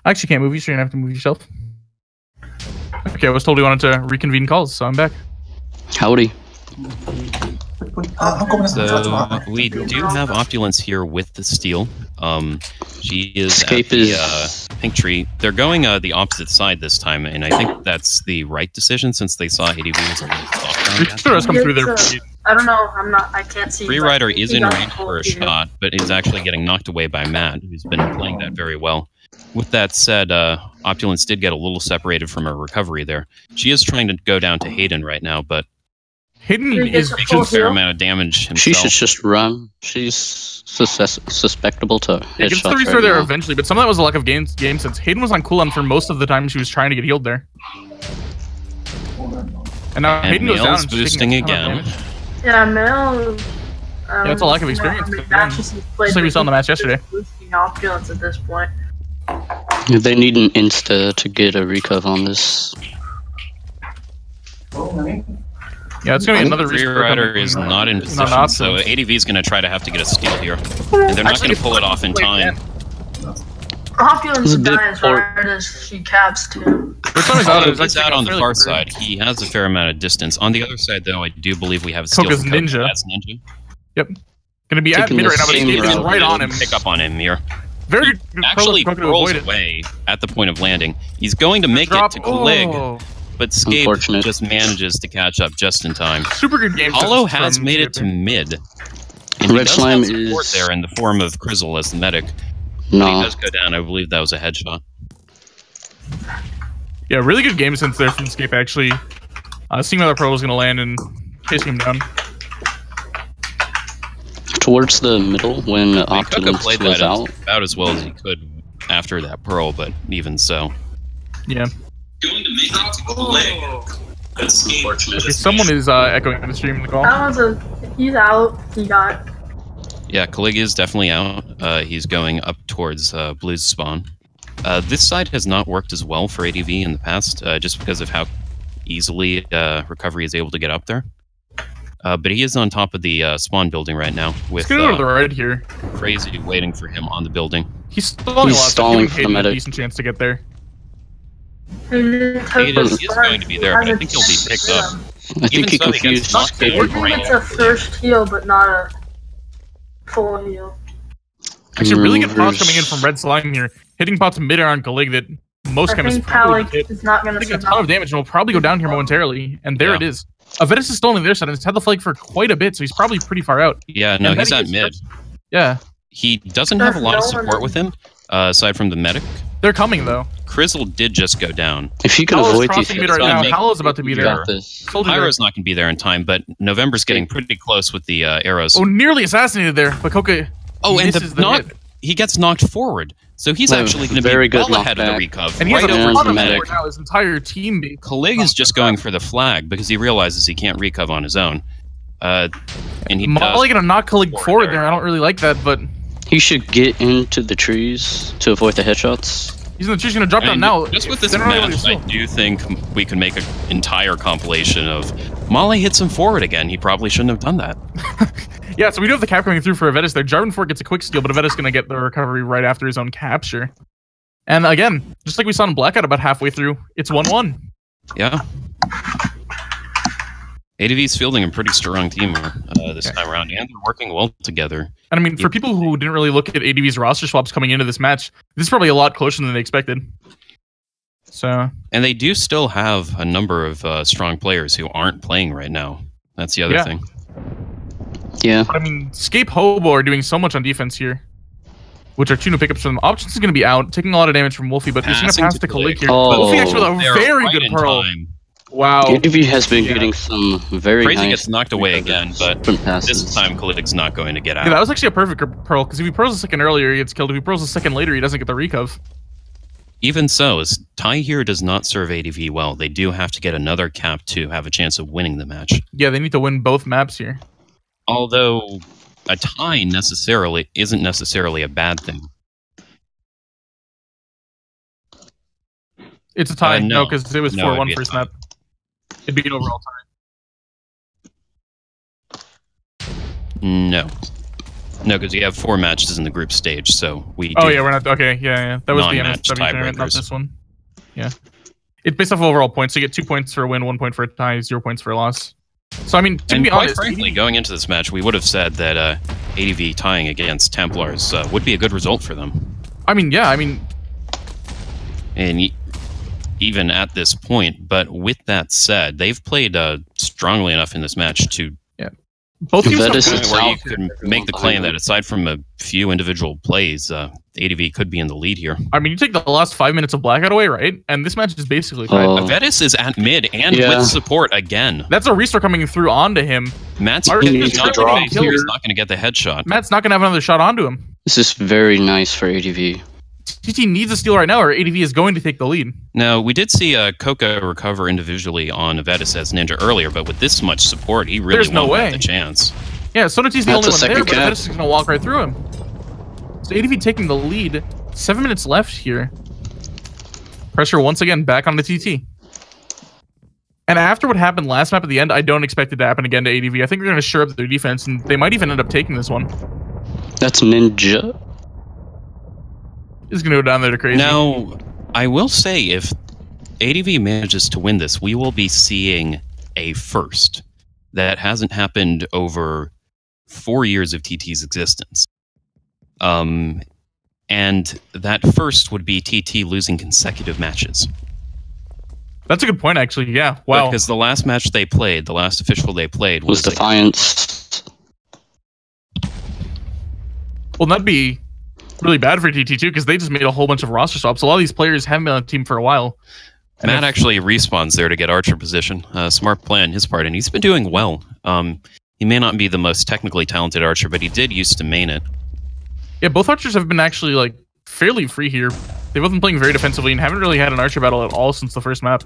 I actually can't move you, so you're going to have to move yourself. Okay, I was told we wanted to reconvene calls, so I'm back. Howdy. So we do have Opulence here with the steal. She is Escape at the is- pink tree. They're going the opposite side this time, and I think that's the right decision since they saw ADV was a little soft. Victor has come through there. I don't know. I can't see. Free Rider is He in got range for a pulled, shot, but is actually getting knocked away by Matt, who's been playing that very well. With that said, Opulence did get a little separated from her recovery there. She is trying to go down to Hayden right now, but Hayden He is gets a taking a fair heal? amount of damage himself. She should just run. She's susceptible to It gets the headshots restore right there now. eventually, but some of that was a lack of game since Hayden was on cooldown for most of the time she was trying to get healed there. And now And Hayden goes down Mail's and she's boosting taking a ton of again. damage. Yeah, Mel. Yeah, it's a lack of experience. The matches he's played. Just like we saw in the match yesterday. Boosting Opulence at this point. They need an insta to get a recuv on this. Yeah, it's going to be another Free restore. Rider coming is from- not in not position, an so option. ADV is going to try to have to get a steal here. And they're not going to pull it off in time. Opulence It's a bit dies as hard as she caps too. First time he's out, Although it's he's actually out on the fairly far quick. side. He has a fair amount of distance. On the other side, though, I do believe we have a steal Coca's for Coca. Ninja. That's Ninja. Yep. Gonna be at Taking mid the right now, but same Escape is route. right on him. Pick up on him here. Very good Actually Coca to rolls avoid it. away at the point of landing. He's going to make Drop. it to Calig, Oh, but Scape Unfortunate. just manages to catch up just in time. super good game. Hollow sense has from made it to Escape mid. And he Red does Slime have support is- there in the form of Crizzle as the medic. When he No. does go down, I believe that was a headshot. there. Yeah, really good game sense there from Escape actually. Seeing where the pro was going to land and chasing him down. Towards the middle when Coca Opulence played was that out. about as well as he could after that pearl, but even so. Yeah. Going to make it to Calig. That's unfortunate. Okay, someone is echoing in the stream in the call. He's out. He got. Yeah, Calig is definitely out. He's going up towards Blue's spawn. This side has not worked as well for ADV in the past, just because of how easily Recovery is able to get up there. But he is on top of the spawn building right now, with Let's go to the right here. Crazy waiting for him on the building. He's stalling He's a lot, so stalling giving for the Hayden a medic. decent chance to get there. Hayden is going to be there, but I think he'll be picked up. I think Even he so, he gets confused knocked Escape forward. with He Rain. gets a first heal, but not a full heal. Actually, really good pots Maneuvers. coming in from Red Slime here. Hitting pots mid-air on Calig that most I chemists think probably Palik hit. is not going to Taking a ton of survive. damage and will probably go down here momentarily. And there Yeah. it is. Avedis is still on their side and it's had the flag for quite a bit, so he's probably pretty far out. Yeah, no, And he's then at he mid. gets- Yeah, He doesn't have a lot of support with him, aside from the medic. they're coming though. Crizzle did just go down. If you can Hallow's avoid these crossing mid right hits, now. make- Hallow's about to be you there. got this. Soldier there. Pyro's not going to be there in time, but November's getting pretty close with the arrows. Oh, nearly assassinated there, but Coca Oh, and misses the the knock, hit. he gets knocked forward. So he's No, actually going to very be good well ahead of the knockback. recuv. And he has Right a over and ton the of medic. support now. His entire team being Calig is just going for the flag because he realizes he can't recuv on his own. And he Molly does. gonna knock Calig Forward forward there. there. I don't really like that, but He should get into the trees to avoid the headshots. he's gonna drop I down mean, now. just with this They're not really match, I slow. do think we could make an entire compilation of Molly hits him forward again. He probably shouldn't have done that. Yeah, so we do have the cap coming through for Avedis there. Jarvan Fort gets a quick steal, but Avedis gonna get the recovery right after his own capture. And again, just like we saw in Blackout about halfway through, it's 1-1. Yeah. ADV's fielding a pretty strong team this time around, and they're working well together. And I mean, for people who didn't really look at ADV's roster swaps coming into this match, this is probably a lot closer than they expected. So, And they do still have a number of strong players who aren't playing right now. That's the other Yeah. thing. Yeah. but I mean, Scape Hobo are doing so much on defense here, which are two new pickups for them. Options is going to be out, taking a lot of damage from Wolfie, but he's going to Passing pass to to Calig Calig. here. Oh. Wolfie actually with a They're very right good in pearl. time. Wow. ADV has been Yeah. getting some very Crazy nice gets knocked away again, but sprint passes. this time Calig's not going to get Yeah, that out. was actually a perfect pearl, because if he pearls a second earlier, he gets killed. If he pearls a second later, he doesn't get the recov. Even so, tie here does not serve ADV well. They do have to get another cap to have a chance of winning the match. Yeah, they need to win both maps here. Although a tie isn't necessarily a bad thing. It's a tie. No. No, because it was No, it'd 4-1 be a first tie. map. It'd be an overall tie. No. No, because you have 4 matches in the group stage, so we Oh do- yeah, we're not. Okay, yeah. That was the Non-match MSW tournament, not tiebreakers. this one. Yeah. It's based off of overall points. So you get 2 points for a win, 1 point for a tie, 0 points for a loss. So I mean, to And be quite honest, frankly, going into this match, we would have said that ADV tying against Templars would be a good result for them. I mean, yeah, I mean... And even at this point, but with that said, they've played strongly enough in this match to... Both teams have where you could make the claim that aside from a few individual plays, ADV could be in the lead here. I mean, you take the last 5 minutes of Blackout away, right? And this match is basically fine. Avedis is at mid and with support again. That's a restore coming through onto him. Matt's not going to get the headshot. Matt's not going to have another shot onto him. This is very nice for ADV. TT needs a steal right now, or ADV is going to take the lead. Now, we did see Coca recover individually on Avedis as Ninja earlier, but with this much support, he really won't have the chance. Yeah, Sonati's the only one there, but Avedis is going to walk right through him. So ADV taking the lead. 7 minutes left here. Pressure once again back on the TT. And after what happened last map at the end, I don't expect it to happen again to ADV. I think they're going to shore up their defense, and they might even end up taking this one. That's Ninja. He's going to go down there to crazy. Now, I will say, if ADV manages to win this, we will be seeing a first. That hasn't happened over 4 years of TT's existence. And that first would be TT losing consecutive matches. That's a good point, actually. Yeah. Wow. Because the last match they played, the last official they played was Defiance. Well, that'd be really bad for TT too, because they just made a whole bunch of roster swaps. A lot of these players haven't been on the team for a while. And Matt actually respawns there to get Archer position. Smart play on his part, and he's been doing well. He may not be the most technically talented Archer, but he did used to main it. Yeah, both Archers have been actually like fairly free here. They've both been playing very defensively and haven't really had an Archer battle at all since the first map.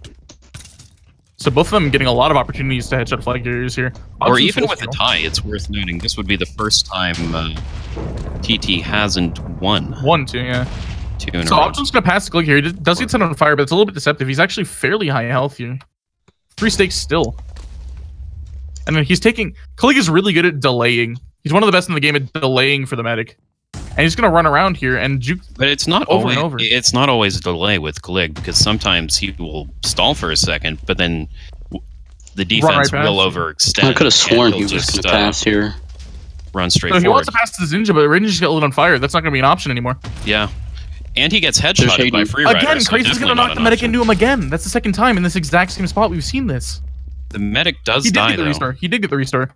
So both of them getting a lot of opportunities to headshot flag carriers here. Or even with a tie, it's worth noting this would be the first time TT hasn't won. 1-2, yeah. 2 in a So row. Option's gonna pass the click here. He does get set on fire, but it's a little bit deceptive. He's actually fairly high health here. 3 stakes still. And then he's taking... Click is really good at delaying. He's one of the best in the game at delaying for the medic. And he's gonna run around here and juke. But it's not over always, and over. It's not always a delay with Calig, because sometimes he will stall for a second, but then the defense will overextend. I could have sworn he was just going to pass here. Run straight So he forward. wants to pass to Ninja, but Ninja's got lit on fire. That's not gonna be an option anymore. Yeah. And he gets headshotted by Free Rider. Again, so Crazy's gonna knock the medic into him again. That's the second time in this exact same spot we've seen this. The medic does He did die, get the though. restore. He did get the restore.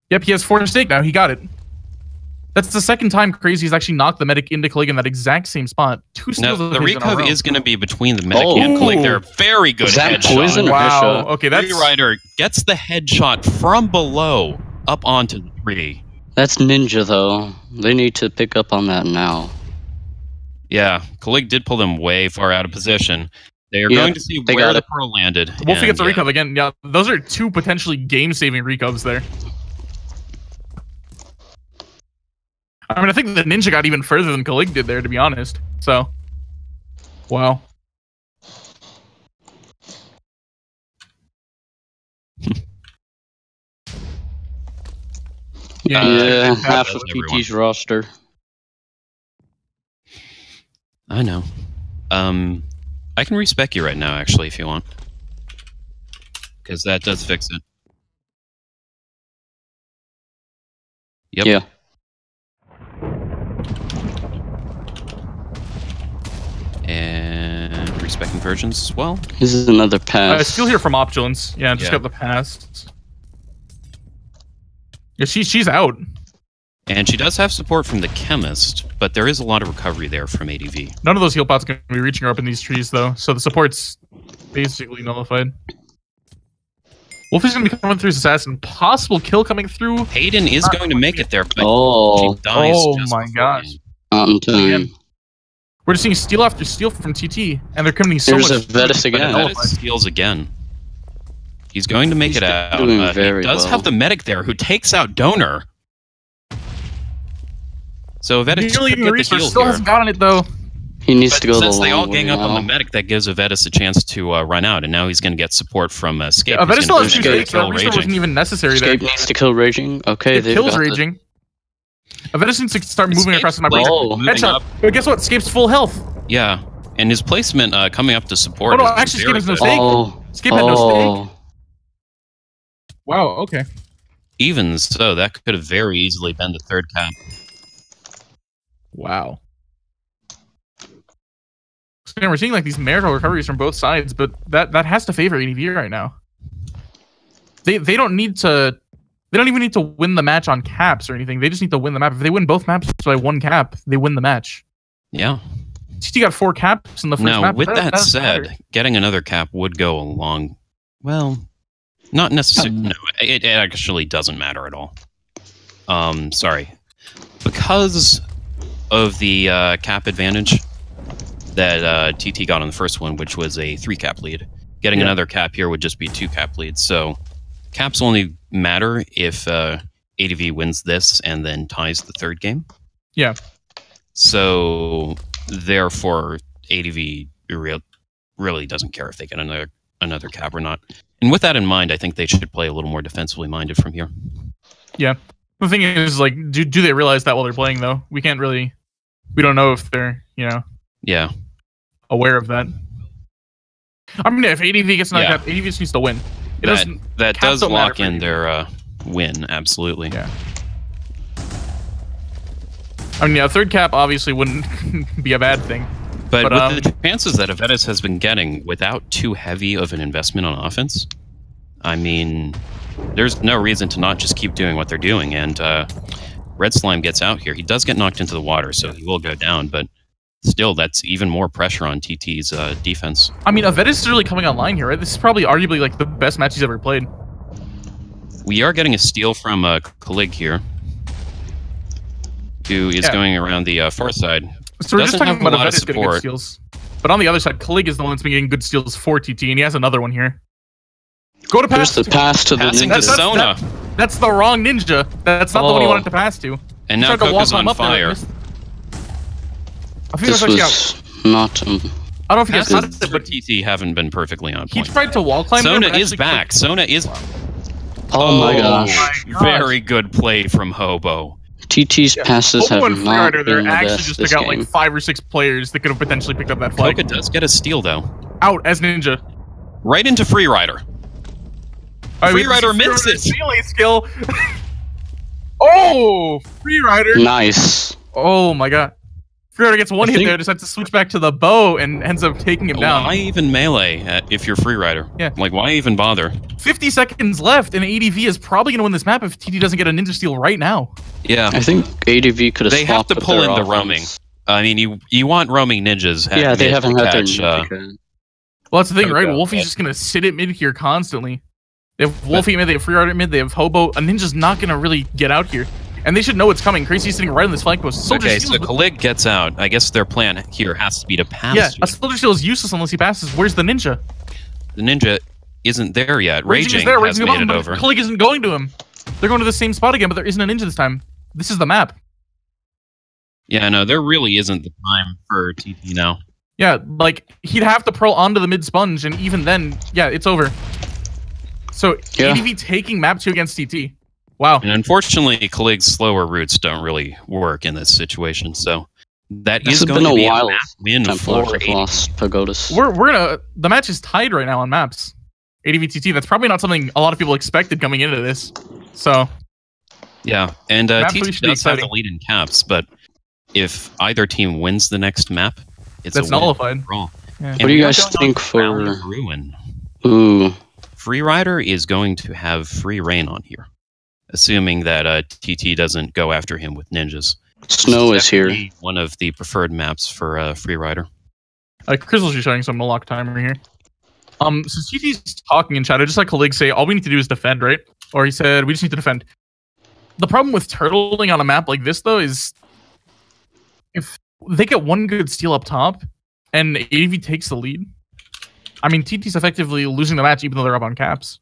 Yep, he has 4 stake now. He got it. That's the second time Crazy's actually knocked the medic into Calig in that exact same spot. 2 Now, steals. the recov is going to be between the medic and Calig. They're very good Is that headshot. poison or Wow. Bishop? Okay, that's... Free Rider gets the headshot from below up onto the tree. That's Ninja, though. They need to pick up on that now. Yeah, Calig did pull them way far out of position. They are going to see where the pearl landed. Wolfie gets a recov again. Yeah, those are 2 potentially game-saving recovs there. I mean, I think the Ninja got even further than Calig did there, to be honest. So, wow. Yeah, half of PT's roster. I know. I can respec you right now, actually, if you want. Because that does fix it. Yep. Yeah. And respecting versions as well. This is another pass. Still here from Opulence. Yeah, just Yeah. got the pass. Yeah, she's out. And she does have support from the Chemist, but there is a lot of recovery there from ADV. None of those heal pots are going to be reaching her up in these trees, though, so the support's basically nullified. Wolfie's going to be coming through his assassin. Possible kill coming through. Hayden is going to make it there, but Oh, she dies Oh just my beforehand. gosh. not in time. Again. We're just seeing steal after steal from TT, and they're coming so There's much. a Vetus But again. Avedis steals again. He's going to make it out. doing He very does well. have the medic there who takes out Donor. So Avedis Nearly could in get the resource, heal still here. hasn't gotten it though. He needs But to go the since they all long gang way up on now. the medic, that gives Avedis a chance to run out, and now he's going to get support from Escape. I bet it He's still gonna has 2 finish stakes. the kill That restore raging. wasn't even necessary Escape there. needs to kill Raging. Okay, It they've kills got Raging. Avedis needs to start moving Escape's across the map. Oh. moving Headshot. up. But guess what? Escape's full health. Yeah, and his placement coming up to support. Oh, no, has been actually, very Escape has no good. stake. Oh, Escape had no oh. Wow, okay. Even so, that could have very easily been the third cap. Wow. So, we're seeing like these marital recoveries from both sides, but that has to favor ADV right now. They don't need to. They don't even need to win the match on caps or anything. They just need to win the map. If they win both maps by 1 cap, they win the match. Yeah. TT got 4 caps in the first map. Now, with that said, matter. getting another cap would go a long... Well, not necessarily... No, it actually doesn't matter at all. Sorry. Because of the cap advantage that TT got on the first one, which was a 3 cap lead, getting another cap here would just be 2 cap leads. So caps only matter if ADV wins this and then ties the third game. Yeah. So therefore, ADV really doesn't care if they get another cap or not. And with that in mind, I think they should play a little more defensively minded from here. Yeah. The thing is, like, do they realize that while they're playing, though? We can't really... We don't know if they're, Yeah. aware of that. I mean, if ADV gets another cap, ADV just needs to win. That does lock in their win, absolutely. Yeah. I mean, a third cap obviously wouldn't be a bad thing. But with the chances that Pagodas has been getting without too heavy of an investment on offense, I mean, there's no reason to not just keep doing what they're doing. And Red Slime gets out here. He does get knocked into the water, so he will go down, but still, that's even more pressure on TT's defense. I mean, Avedis is really coming online here, right? This is probably arguably like the best match he's ever played. We are getting a steal from Calig here, who is going around the far side. So we're just talking about Avedis getting good steals. But on the other side, Calig is the one that's been getting good steals for TT, and he has another one here. Go to pass. There's the pass to the ninja. Sona. That's the wrong ninja. That's not the one he wanted to pass to. And now Cook is on fire. I think this was not... I don't know if he gets passes for TT haven't been perfectly on point. He tried to wall climb. Sona is back. Sona is... Oh my gosh. Very good play from Hobo. TT's passes have not been They're the actually best just this took out game. like 5 or 6 players that could have potentially picked up that flag. Coca does get a steal, though. Out as ninja. Right into Free Rider. Free Rider misses. Melee skill. Oh! Free Rider. Nice. Oh my god. Free Rider gets one hit there, decides to switch back to the bow and ends up taking him down. Why even melee if you're Free Rider? Yeah. Like, why even bother? 50 seconds left, and ADV is probably going to win this map if TT doesn't get a ninja steal right now. Yeah. I think ADV could have They have to pull in the roaming. I mean, you want roaming ninjas. Yeah, they haven't had their ninja. Well, that's the thing, right? Wolfie's just going to sit at mid here constantly. They have Wolfie mid, they have Free Rider mid, they have Hobo. A ninja's not going to really get out here. And they should know it's coming. Crazy's sitting right on this flank post. Okay, so Calig gets out. I guess their plan here has to be to pass. Yeah, a Soldier Steal is useless unless he passes. Where's the ninja? The ninja isn't there yet. Raging there, has made it over. Calig isn't going to him. They're going to the same spot again, but there isn't a ninja this time. This is the map. Yeah, no, there really isn't the time for TT now. Yeah, like, he'd have to pearl onto the mid sponge, and even then, yeah, it's over. So, ADV taking map 2 against TT. Wow. And unfortunately, Calig's slower routes don't really work in this situation, so that is going to be a map win for lost Pagodas. The match is tied right now on maps. ADV TT, that's probably not something a lot of people expected coming into this. So, yeah, and TT does have the lead in caps, but if either team wins the next map, it's nullified. Yeah. What do you guys think for Ruin? Ooh. Free Rider is going to have free reign on here, assuming that TT doesn't go after him with ninjas. Snow is here. One of the preferred maps for Free Rider. Crystal's just showing some lock timer here. So TT's talking in chat. I just like Calig say, all we need to do is defend, right? Or he said, we just need to defend. The problem with turtling on a map like this, though, is if they get one good steal up top and ADV takes the lead, I mean, TT's effectively losing the match even though they're up on caps.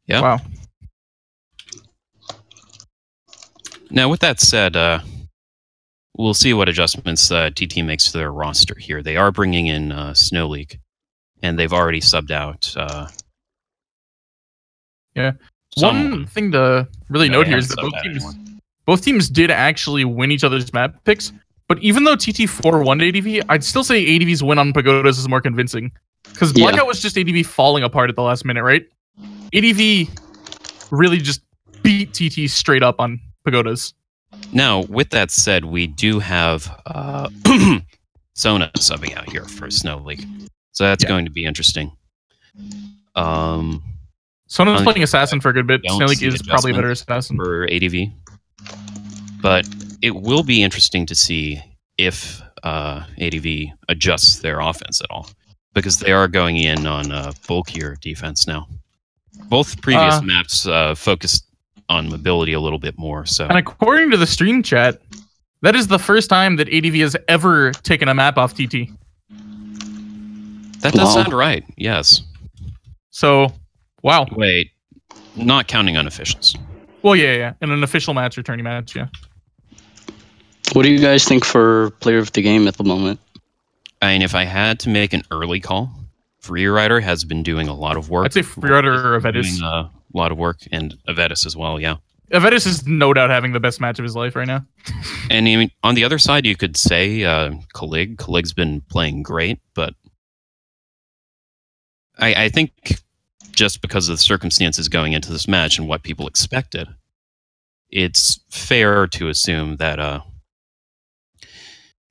Yeah. Wow. Now, with that said, we'll see what adjustments TT makes to their roster here. They are bringing in Snow League, and they've already subbed out. Yeah. One thing to really note here is that both teams did actually win each other's map picks. But even though TT 4-1 to ADV, I'd still say ADV's win on Pagodas is more convincing. Because Blackout was just ADV falling apart at the last minute, right? ADV really just beat TT straight up on Pagodas. Now, with that said, we do have Sona subbing out here for Snow League. So that's going to be interesting. Sona's playing Assassin for a good bit. Snow League is probably a better Assassin. For ADV. But it will be interesting to see if ADV adjusts their offense at all. Because they are going in on bulkier defense now. Both previous maps focused on mobility a little bit more. So, and according to the stream chat, that is the first time that ADV has ever taken a map off TT. That does sound right, yes. So, wow. Wait, not counting unofficials. Well, yeah. In an official match or tourney match, yeah. What do you guys think for player of the game at the moment? I mean, if I had to make an early call, Freerider has been doing a lot of work. I'd say Freerider or Avedis. Doing a lot of work, and Avedis as well, yeah. Avedis is no doubt having the best match of his life right now. And I mean, on the other side, you could say Calig. Calig's been playing great, but I think just because of the circumstances going into this match and what people expected, it's fair to assume that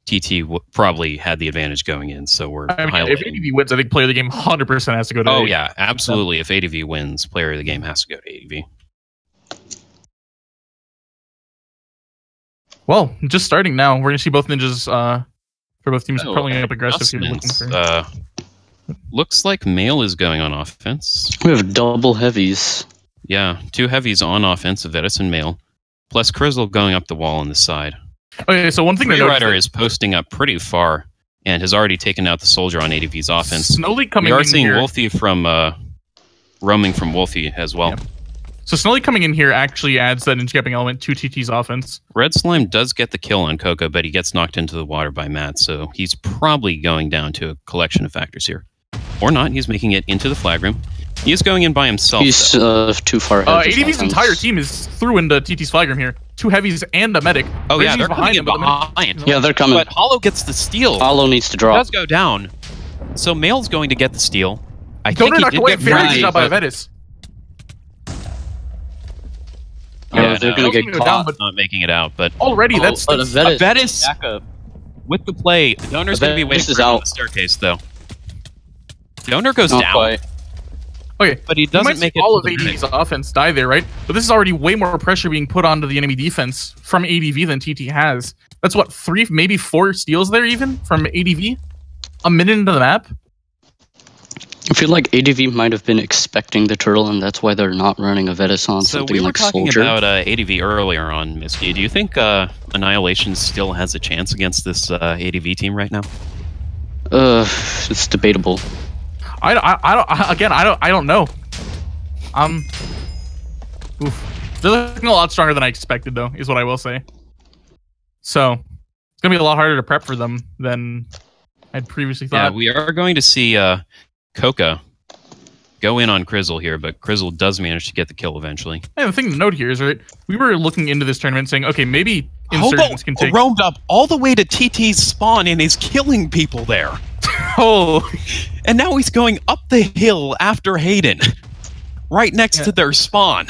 TT probably had the advantage going in, so we're highlighting. If ADV wins, I think player of the game 100% has to go to ADV. Yeah, absolutely. If ADV wins, player of the game has to go to ADV. Well, just starting now. We're going to see both ninjas for both teams probably up aggressive here. Looking for... looks like Male is going on offense. We have double heavies. Yeah, 2 heavies on offense, Avedis and Male, plus Crizzle going up the wall on the side. Okay, so one thing to note is posting up pretty far and has already taken out the soldier on ADV's offense. Snowleak coming in. We are seeing here. Wolfie from roaming from Wolfie as well. Yeah. So Snowleak coming in here actually adds that ninja capping element to TT's offense. Red Slime does get the kill on Coco, but he gets knocked into the water by Matt, so he's probably going down to a collection of factors here. Or not, he's making it into the flag room. He is going in by himself. He's too far ahead. ADV's entire team is through into TT's flag room here. 2 heavies and a medic. Oh yeah, they're coming in behind. Yeah, they're coming. But Hollow gets the steal. Hollow needs to drop. He does go down. So Male's going to get the steal. I think he knocked did away. get Very good job by Avedis. Yeah, they're going to get caught. Not making it out, but already that's Avedis with the play. The donor's going to be waiting for him on the staircase, though. The donor goes down. Quite. Okay, but he doesn't make it. All of ADV's offense die there, right? But this is already way more pressure being put onto the enemy defense from ADV than TT has. That's what, 3, maybe 4 steals there even from ADV? A minute into the map? I feel like ADV might have been expecting the turtle, and that's why they're not running a Avedis on something like Soldier. So we were talking about ADV earlier on, Misty. Do you think Annihilation still has a chance against this ADV team right now? It's debatable. I don't know. They're looking a lot stronger than I expected, though, is what I will say. So it's gonna be a lot harder to prep for them than I'd previously thought. Yeah, we are going to see Coca go in on Crizzle here, but Crizzle does manage to get the kill eventually. And the thing to note here is, right, we were looking into this tournament saying, okay, maybe Insurgents can take... roamed up all the way to TT's spawn and is killing people there. Oh, and now he's going up the hill after Hayden, right next to their spawn.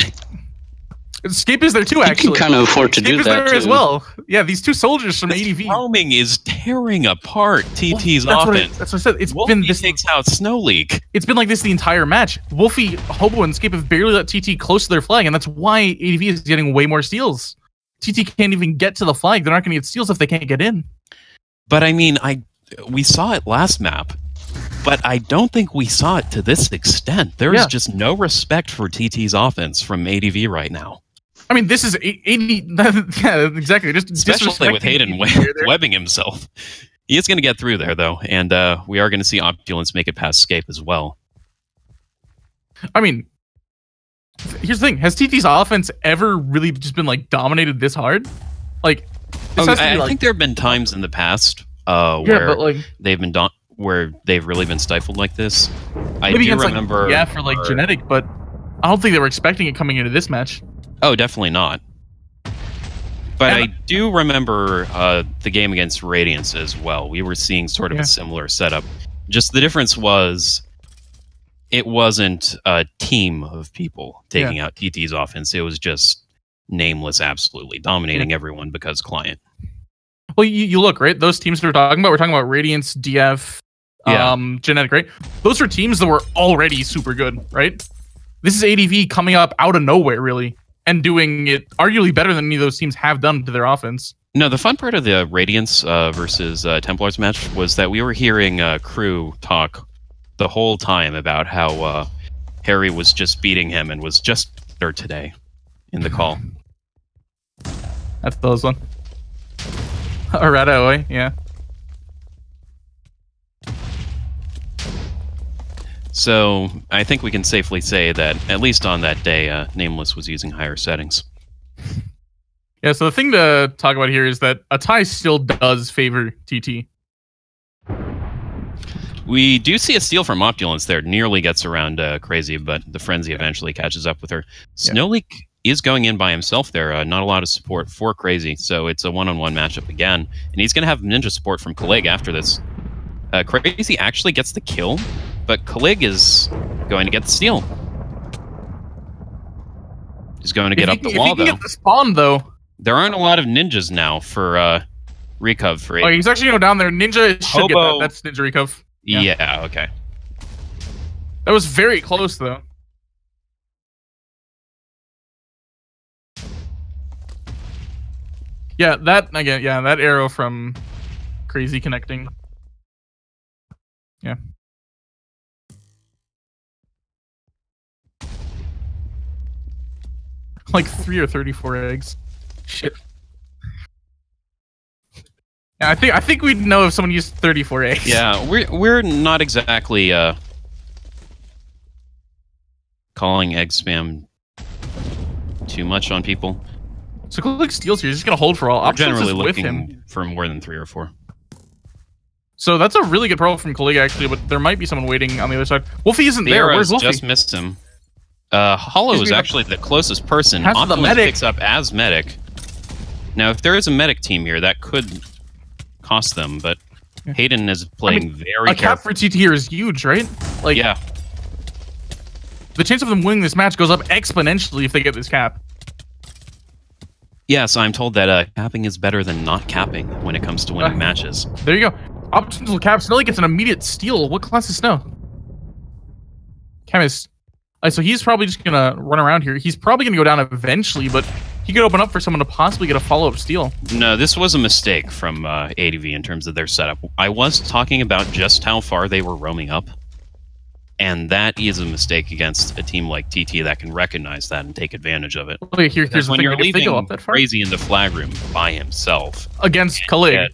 Escape is there too, actually. You can kind of afford to do that, Escape is there as well. Yeah, these 2 soldiers from ADV. Roaming is tearing apart TT's offense. That's what I said. It's Wolfie been this takes out Snow League. It's been like this the entire match. Wolfie, Hobo, and Escape have barely let TT close to their flag, and that's why ADV is getting way more steals. TT can't even get to the flag. They're not going to get steals if they can't get in. But I mean, we saw it last map, but I don't think we saw it to this extent. There is just no respect for TT's offense from ADV right now. I mean, this is 80. Yeah, exactly. Just especially with Hayden webbing himself. He is going to get through there, though, and we are going to see Opulence make it past Escape as well. I mean, here's the thing: has TT's offense ever really just been like dominated this hard? Like, I think there have been times in the past where they've been where they've really been stifled like this. I do remember, for like Genetic, but I don't think they were expecting it coming into this match. Oh, definitely not. But I do remember the game against Radiance as well. We were seeing sort of a similar setup. Just the difference was it wasn't a team of people taking out TT's offense. It was just Nameless absolutely dominating everyone because client. Well, you look, right? Those teams that we're talking about Radiance, DF, Genetic, right? Those are teams that were already super good, right? This is ADV coming up out of nowhere, really, and doing it arguably better than any of those teams have done to their offense. No, the fun part of the Radiance versus Templars match was that we were hearing Crew talk the whole time about how Harry was just beating him and was just better today in the call. That's those one. Arata, yeah. So I think we can safely say that at least on that day, Nameless was using higher settings. Yeah, so the thing to talk about here is that a tie still does favor TT. We do see a steal from Opulence there. Nearly gets around Crazy, but the Frenzy eventually catches up with her. Snowleak is going in by himself there. Not a lot of support for Crazy, so it's a one-on-one matchup again. And he's going to have ninja support from Calig after this. Crazy actually gets the kill, but Calig is going to get the steal. He's going to get up the wall, though. If he can get the spawn, though. There aren't a lot of ninjas now for Recov for 8. Oh, he's actually going to go down there. Ninja should get that. That's Ninja Recov. Yeah, okay. That was very close, though. Yeah, that arrow from Crazy connecting. Yeah. Like 3 or 34 eggs. Shit. Yeah, I think we'd know if someone used 34 eggs. Yeah, we're not exactly calling egg spam too much on people. So Calig steals here. He's just gonna hold for all. We're generally with looking him for more than 3 or 4. So that's a really good problem from Calig, actually, but there might be someone waiting on the other side. Wolfie isn't there. Where's Wolfie? Just missed him. Hollow is actually the closest person. Optimus picks up as medic. Now, if there is a medic team here, that could cost them, but Hayden is playing very carefully. A cap for TT here is huge, right? Like, yeah. The chance of them winning this match goes up exponentially if they get this cap. Yes, I'm told that capping is better than not capping when it comes to winning matches. There you go. Optimal cap. Snow gets an immediate steal. What class is Snow? Chemist. So he's probably just gonna run around here. He's probably gonna go down eventually, but he could open up for someone to possibly get a follow-up steal. No, this was a mistake from ADV in terms of their setup. I was talking about just how far they were roaming up, and that is a mistake against a team like TT that can recognize that and take advantage of it. Wait, here's when the you're thing. leaving go up that far? Crazy in the flag room by himself against Calig,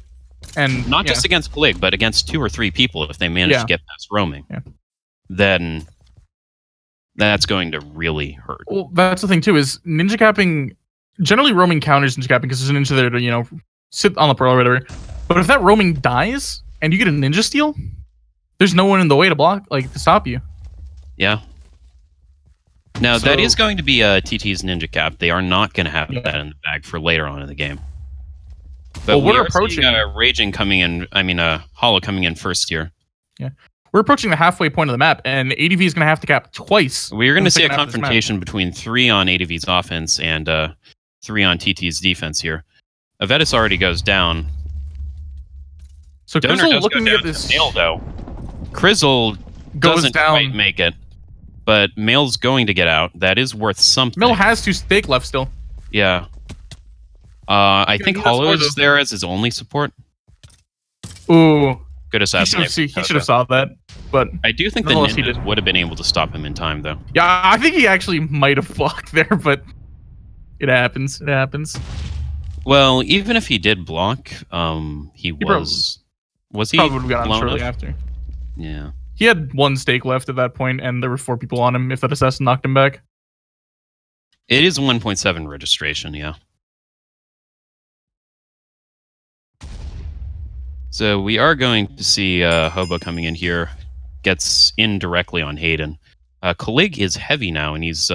and not just against Calig, but against 2 or 3 people if they manage to get past roaming, then that's going to really hurt. Well, that's the thing too, is ninja capping, generally roaming counters ninja capping because there's an ninja there to, sit on the pearl or whatever. But if that roaming dies and you get a ninja steal, there's no one in the way to block, to stop you. Yeah. Now, that is going to be TT's ninja cap. They are not going to have that in the bag for later on in the game. But we're approaching Raging coming in, Hollow coming in first here. Yeah. We're approaching the halfway point of the map, and ADV is going to have to cap twice. We're going to see a confrontation between 3 on ADV's offense and 3 on TT's defense here. Avedis already goes down. So Crizzle looking at this. Mail, though. Crizzle doesn't quite make it, but Mail's going to get out. That is worth something. Mail has 2 stake left still. Yeah. I think Hollow is there as his only support. Ooh. Good assassination. He should have saw that, but I do think the ninjas would have been able to stop him in time, though. Yeah, I think he actually might have blocked there, but it happens. It happens. Well, even if he did block, he was he probably would have gotten shortly after. Yeah. He had 1 stake left at that point, and there were 4 people on him if that assassin knocked him back. It is 1.7 registration, yeah. So we are going to see Hobo coming in here. Gets in directly on Hayden. Calig is heavy now, and he's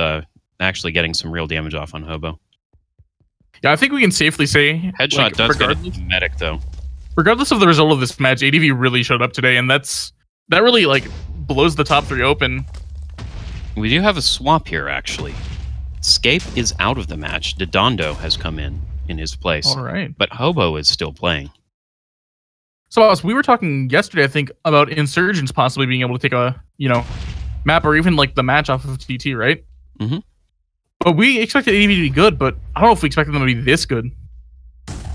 actually getting some real damage off on Hobo. Yeah, I think we can safely say... Headshot does get a medic, though. Regardless of the result of this match, ADV really showed up today, and that really, blows the top 3 open. We do have a swap here, actually. Scape is out of the match. Dodondo has come in his place. All right. But Hobo is still playing. So, we were talking yesterday, I think, about Insurgents possibly being able to take a, map or even like the match off of TT, right? Mm-hmm. But we expected ADV to be good, but I don't know if we expected them to be this good.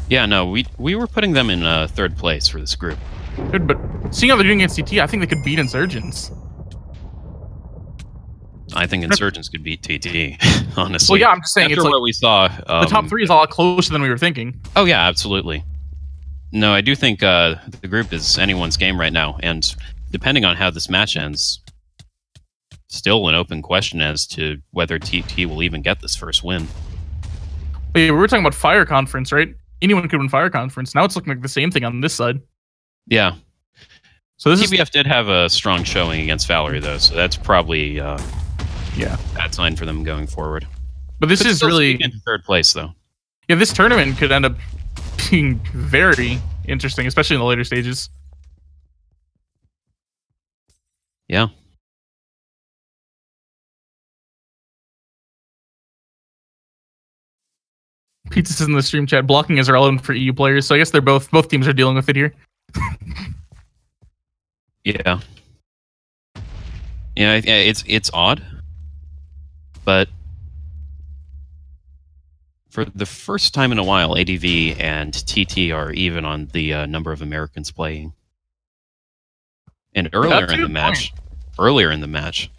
Yeah, no, we were putting them in third place for this group. Good, but seeing how they're doing against TT, I think they could beat Insurgents. I think Insurgents could beat TT, honestly. Well, yeah, I'm just saying After it's like what we saw. the top 3 is a lot closer than we were thinking. Oh yeah, absolutely. No, I do think the group is anyone's game right now, and depending on how this match ends, still an open question as to whether TT will even get this first win. But yeah, we were talking about Fire Conference, right? Anyone could win Fire Conference. Now it's looking like the same thing on this side. Yeah. So this TBF did have a strong showing against Valerie, though, so that's probably a bad sign for them going forward. But this is really into third place, though. Yeah, this tournament could end up being very interesting, especially in the later stages. Yeah. Pizza says in the stream chat, blocking is relevant for EU players, so I guess they're both teams are dealing with it here. Yeah. Yeah, it's odd, but for the first time in a while, ADV and TT are even on the number of Americans playing. And earlier in the match,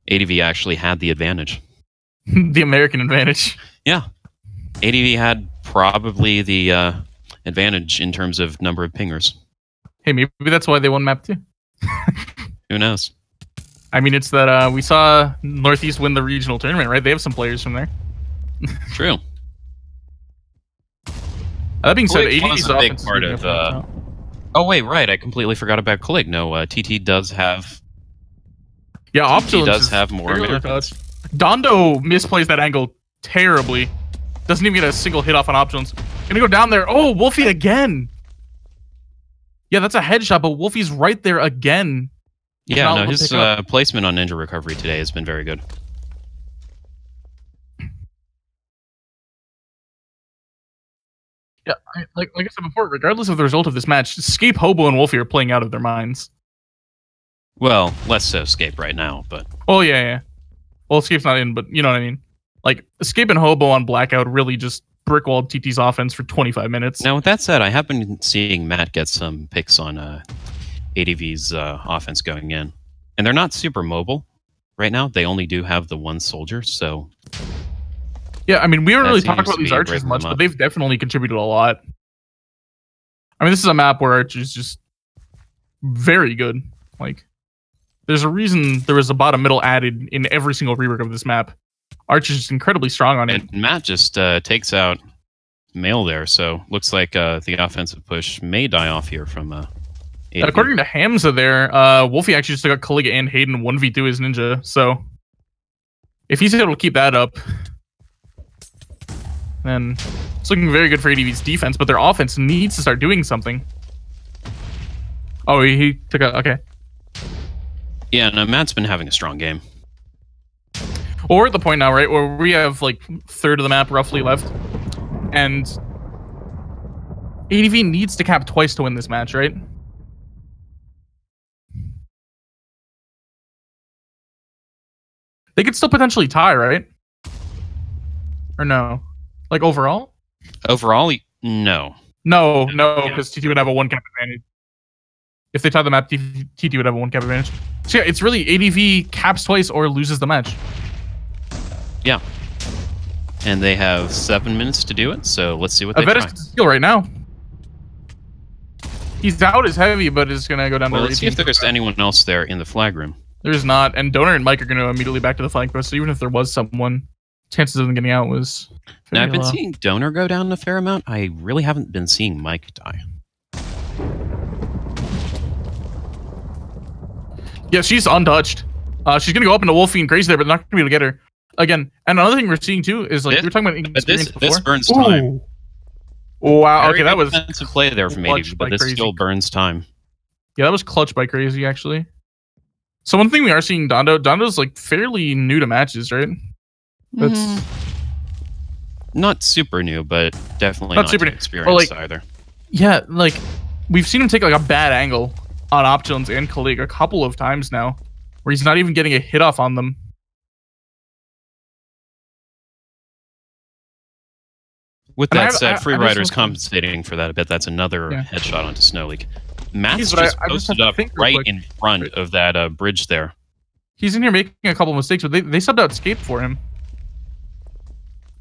ADV actually had the advantage. The American advantage. Yeah. ADV had probably the advantage in terms of number of pingers. Hey, maybe that's why they won map 2. Who knows? I mean, it's that we saw Northeast win the regional tournament, right? They have some players from there. True. That being said, Klig ADV's was a big offense part is of. Oh wait, right. I completely forgot about Klig. No, TT does have. Yeah, Opulence does have more Americans. Dondo misplays that angle terribly. Doesn't even get a single hit off on Opulence. Gonna go down there. Oh, Wolfie again. Yeah, that's a headshot, but Wolfie's right there again. Yeah, no, his placement on Ninja Recovery today has been very good. Yeah, like I said before, regardless of the result of this match, Scape, Hobo, and Wolfie are playing out of their minds. Well, less so Scape right now, but... Oh, yeah. Well, Scape's not in, but you know what I mean. Like, Scape and Hobo on Blackout really just brickwalled TT's offense for 25 minutes. Now, with that said, I have been seeing Matt get some picks on ADV's offense going in. And they're not super mobile right now. They only do have the one soldier, so... Yeah, I mean, we haven't really talked about these archers much, but they've definitely contributed a lot. I mean, this is a map where archers just very good. Like, there's a reason there was a bottom middle added in every single rework of this map. Archer's just incredibly strong on it. And Matt just takes out Mail there, so looks like the offensive push may die off here from ADV. According to Hamza there, Wolfie actually just got Kaliga and Hayden 1v2 his ninja, so if he's able to keep that up, then it's looking very good for ADV's defense, but their offense needs to start doing something. Oh, he took a... Okay. Yeah, no, Matt's been having a strong game. Well, we're at the point now, right, where we have, like, third of the map roughly left. And ADV needs to cap twice to win this match, right? They could still potentially tie, right? Or no? Like, overall? Overall, no. No, because TT would have a one cap advantage. If they tie the map, TT would have a one cap advantage. So yeah, it's really ADV caps twice or loses the match. Yeah. And they have 7 minutes to do it, so let's see what they try. Avetta's steal right now. He's out as heavy, but is going to go down to let's see if there's anyone else there in the flag room. There's not, and Donor and Mike are going to immediately back to the flag post, so even if there was someone, chances of them getting out was now, I've been seeing Donor go down a fair amount. I really haven't been seeing Mike die. Yeah, she's untouched. She's going to go up into Wolfie and Crazy there, but not going to be able to get her. Again, and another thing we're seeing too is like we were talking about inexperience before. This burns time. Oh, wow, Very okay, that was defensive play there from ADV, but this still burns time. Yeah, that was clutch by Crazy, actually. So one thing we are seeing Dondo's like fairly new to matches, right? That's not super new, but definitely not super too new. experienced Like, either. Yeah, like we've seen him take like a bad angle on Options and Calig a couple of times now, where he's not even getting a hit off on them. With that said, Freerider's compensating for that a bit. That's another headshot onto Snow League. Matt's just posted up right in front of that bridge there. He's in here making a couple of mistakes, but they subbed out Escape for him.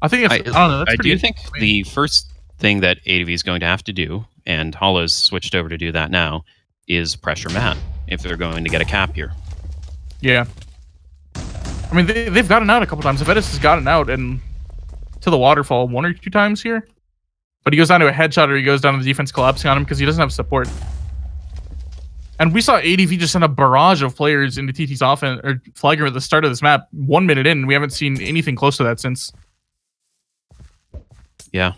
I think it's, I don't know. That's pretty. I do think the first thing that ADV is going to have to do, and Hollow's switched over to do that now, is pressure Matt if they're going to get a cap here. Yeah. I mean, they've gotten out a couple times. Avedis has gotten out and to the waterfall 1 or 2 times here. But he goes down to a headshot or he goes down to the defense collapsing on him because he doesn't have support. And we saw ADV just send a barrage of players into TT's offense or Flagger at the start of this map. 1 minute in, and we haven't seen anything close to that since. Yeah.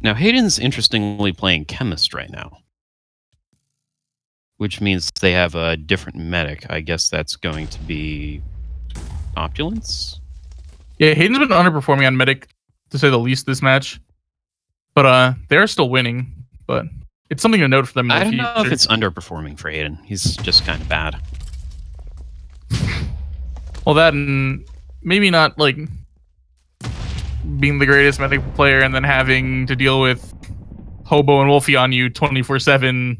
Now, Hayden's interestingly playing Chemist right now, which means they have a different medic. I guess that's going to be Opulence? Yeah, Hayden's been underperforming on medic, to say the least, this match. But they're still winning. But it's something to note for them. I don't know if it's underperforming for Hayden. He's just kind of bad. Well, that and maybe not, like, being the greatest medic player and then having to deal with Hobo and Wolfie on you 24/7.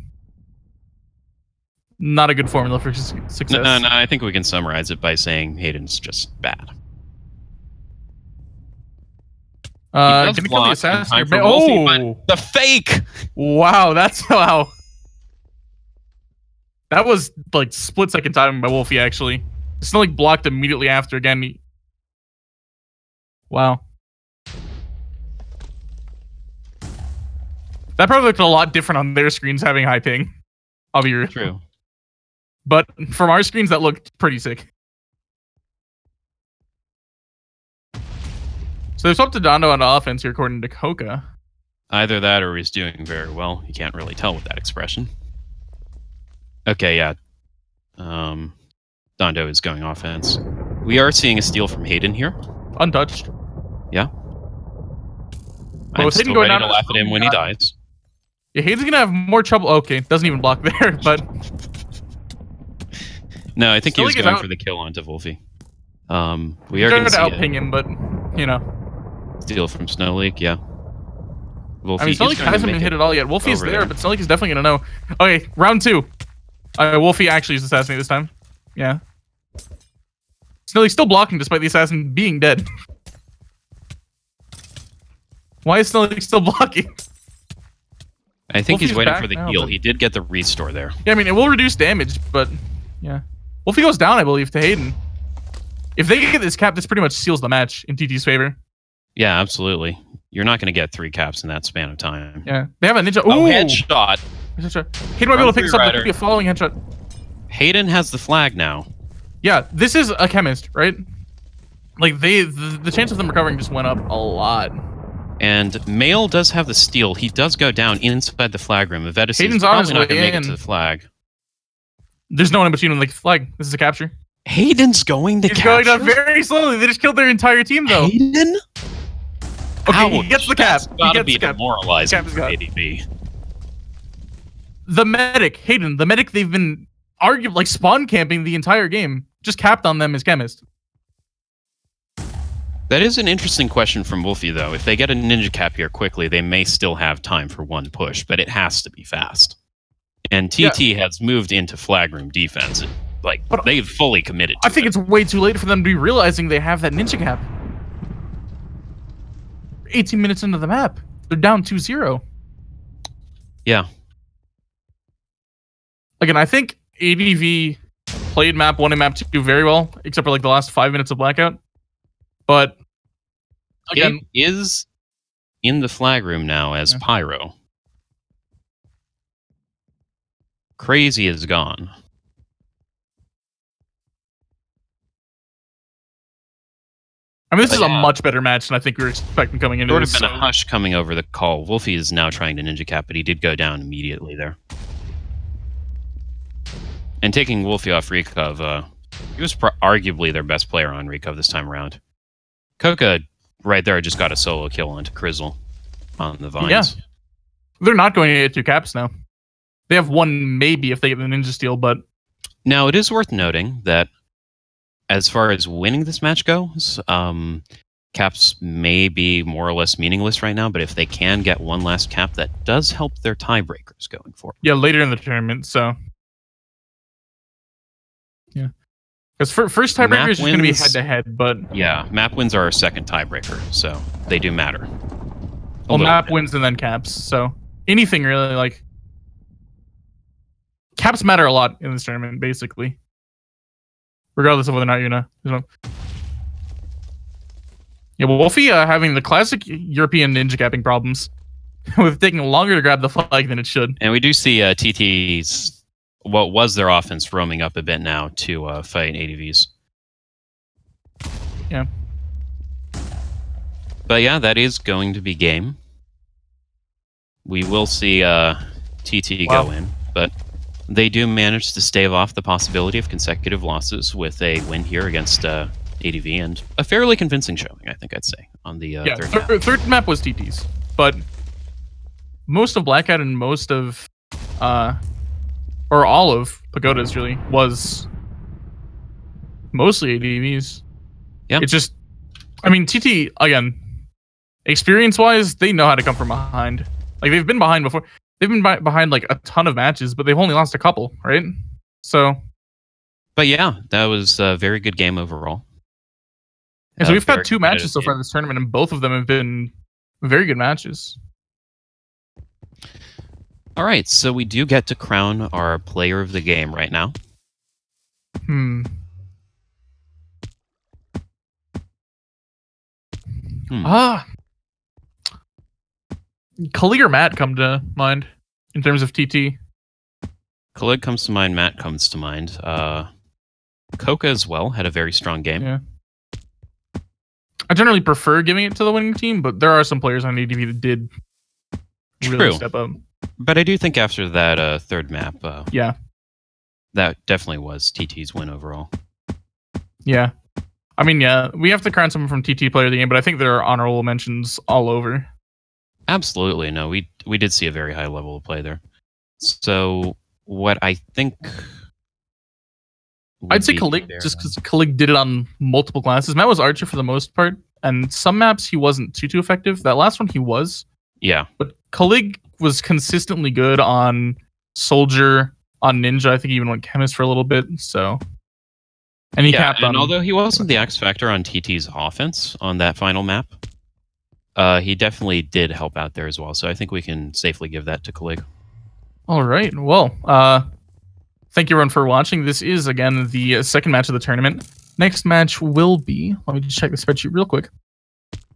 Not a good formula for success. No, I think we can summarize it by saying Hayden's just bad. Gonna kill the assassin. Oh, the fake! Wow, that's how. That was like split-second timing by Wolfie. Actually, it's not like blocked immediately after. Again, wow. That probably looked a lot different on their screens having high ping. I'll be real. True. But from our screens, that looked pretty sick. So they've swapped to Dondo on offense here, according to Coca. Either that or he's doing very well. You can't really tell with that expression. Okay, yeah. Dondo is going offense. We are seeing a steal from Hayden here. Untouched. Yeah. Well, I'm still ready to laugh at him when he dies. Yeah, Hayden's gonna have more trouble. Okay, doesn't even block there, but... No, I think he was going for the kill onto Wolfie. We are going to outping him, but, you know. Steal from Snow League, yeah. Wolfie, I mean, Snow League hasn't been hit at all yet. Wolfie's there, but Snow League is definitely going to know. Okay, round 2. Wolfie actually is assassinated this time. Yeah. Snow League's still blocking despite the assassin being dead. Why is Snow League still blocking? I think he's waiting for the heal. He did get the restore there. Yeah, I mean, it will reduce damage, but yeah. Wolfie goes down, I believe, to Hayden. If they get this cap, this pretty much seals the match in TT's favor. Yeah, absolutely. You're not going to get 3 caps in that span of time. Yeah. They have a ninja. Oh, headshot. Hayden might be able to pick this up. There could be a following headshot. Hayden has the flag now. Yeah, this is a chemist, right? Like, the chance of them recovering just went up a lot. And Mail does have the steal. He does go down inside the flag room. Avedis is Hayden's on his probably not going to way make it to the flag. There's no one in between on the flag. This is a capture. Hayden's going to capture? He's going down very slowly. They just killed their entire team, though. Hayden? Okay, he gets the cap. That's gotta be demoralizing for ADV. The medic, Hayden, the medic they've been arguably like spawn camping the entire game, just capped on them as chemist. That is an interesting question from Wolfie, though. If they get a ninja cap here quickly, they may still have time for one push, but it has to be fast. And TT has moved into flag room defense. Like, they've fully committed to I think it's way too late for them to be realizing they have that ninja cap. 18 minutes into the map. They're down 2-0. Yeah. Again, I think ADV played map 1 and map 2 very well, except for like the last 5 minutes of Blackout. But again, Gabe is in the flag room now as Pyro. Crazy is gone. I mean, this is a much better match than I think we were expecting coming into this. Sort of been a hush coming over the call. Wolfie is now trying to ninja cap, but he did go down immediately there. And taking Wolfie off Recov, he was arguably their best player on Recov this time around. Coca, right there, just got a solo kill onto Crizzle on the Vines. Yeah. They're not going to get 2 caps now. They have 1 maybe if they get the Ninja Steel, but... Now, it is worth noting that as far as winning this match goes, caps may be more or less meaningless right now, but if they can get 1 last cap, that does help their tiebreakers going forward. Yeah, later in the tournament, so... Yeah. Because first tiebreaker is just going to be head-to-head, but... Yeah, map wins are our second tiebreaker, so they do matter. Well, map wins and then caps, so... Anything really, like... Caps matter a lot in this tournament, basically. Regardless of whether or not you're gonna... Yeah, well, Wolfie having the classic European ninja capping problems. With taking longer to grab the flag than it should. And we do see TT's... What was their offense roaming up a bit now to fight ADVs. Yeah. But yeah, that is going to be game. We will see TT go in, but they do manage to stave off the possibility of consecutive losses with a win here against ADV and a fairly convincing showing, I think I'd say, on the third map. Third map was TT's, but most of Blackout and most of... or all of Pagodas really was mostly ADVs. Yeah. It's just, I mean, TT, again, experience-wise, they know how to come from behind. Like, they've been behind before. They've been behind, like, a ton of matches, but they've only lost a couple, right? So. But yeah, that was a very good game overall. And so we've had 2 matches so far in this tournament, and both of them have been very good matches. All right, so we do get to crown our player of the game right now. Calig or Matt come to mind in terms of TT? Calig comes to mind, Matt comes to mind. Coca as well had a very strong game. Yeah. I generally prefer giving it to the winning team, but there are some players on ADV that did really step up. But I do think after that third map, yeah, that definitely was TT's win overall. Yeah. I mean, yeah, we have to crown someone from TT player of the game, but I think there are honorable mentions all over. Absolutely. No, we did see a very high level of play there. So what I think... I'd say Calig, just because Calig did it on multiple classes. Matt was Archer for the most part, and some maps he wasn't too effective. That last one he was. Yeah. But Calig was consistently good on Soldier, on Ninja. I think he even went Chemist for a little bit. So, and he capped on. Although he wasn't the X factor on TT's offense on that final map, he definitely did help out there as well. So I think we can safely give that to Calig. All right. Well, thank you everyone for watching. This is again the second match of the tournament. Next match will be. Let me just check the spreadsheet real quick.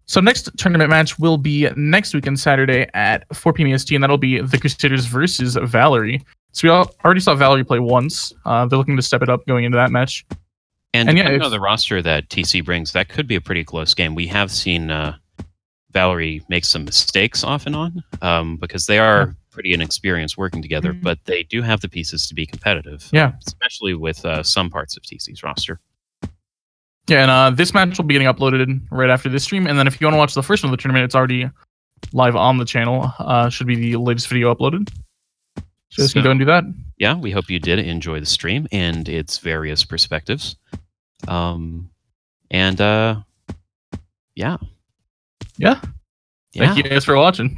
So next tournament match will be next weekend, Saturday at 4 p.m. EST, and that'll be the Crusaders versus Valerie. So we already saw Valerie play once. They're looking to step it up going into that match. And depending on the roster that TC brings, that could be a pretty close game. We have seen Valerie make some mistakes off and on because they are pretty inexperienced working together, but they do have the pieces to be competitive. Yeah, especially with some parts of TC's roster. Yeah, and this match will be getting uploaded right after this stream. And then if you want to watch the first one of the tournament, it's already live on the channel. Should be the latest video uploaded. So you can go and do that. Yeah, we hope you did enjoy the stream and its various perspectives. Yeah. Thank you guys for watching.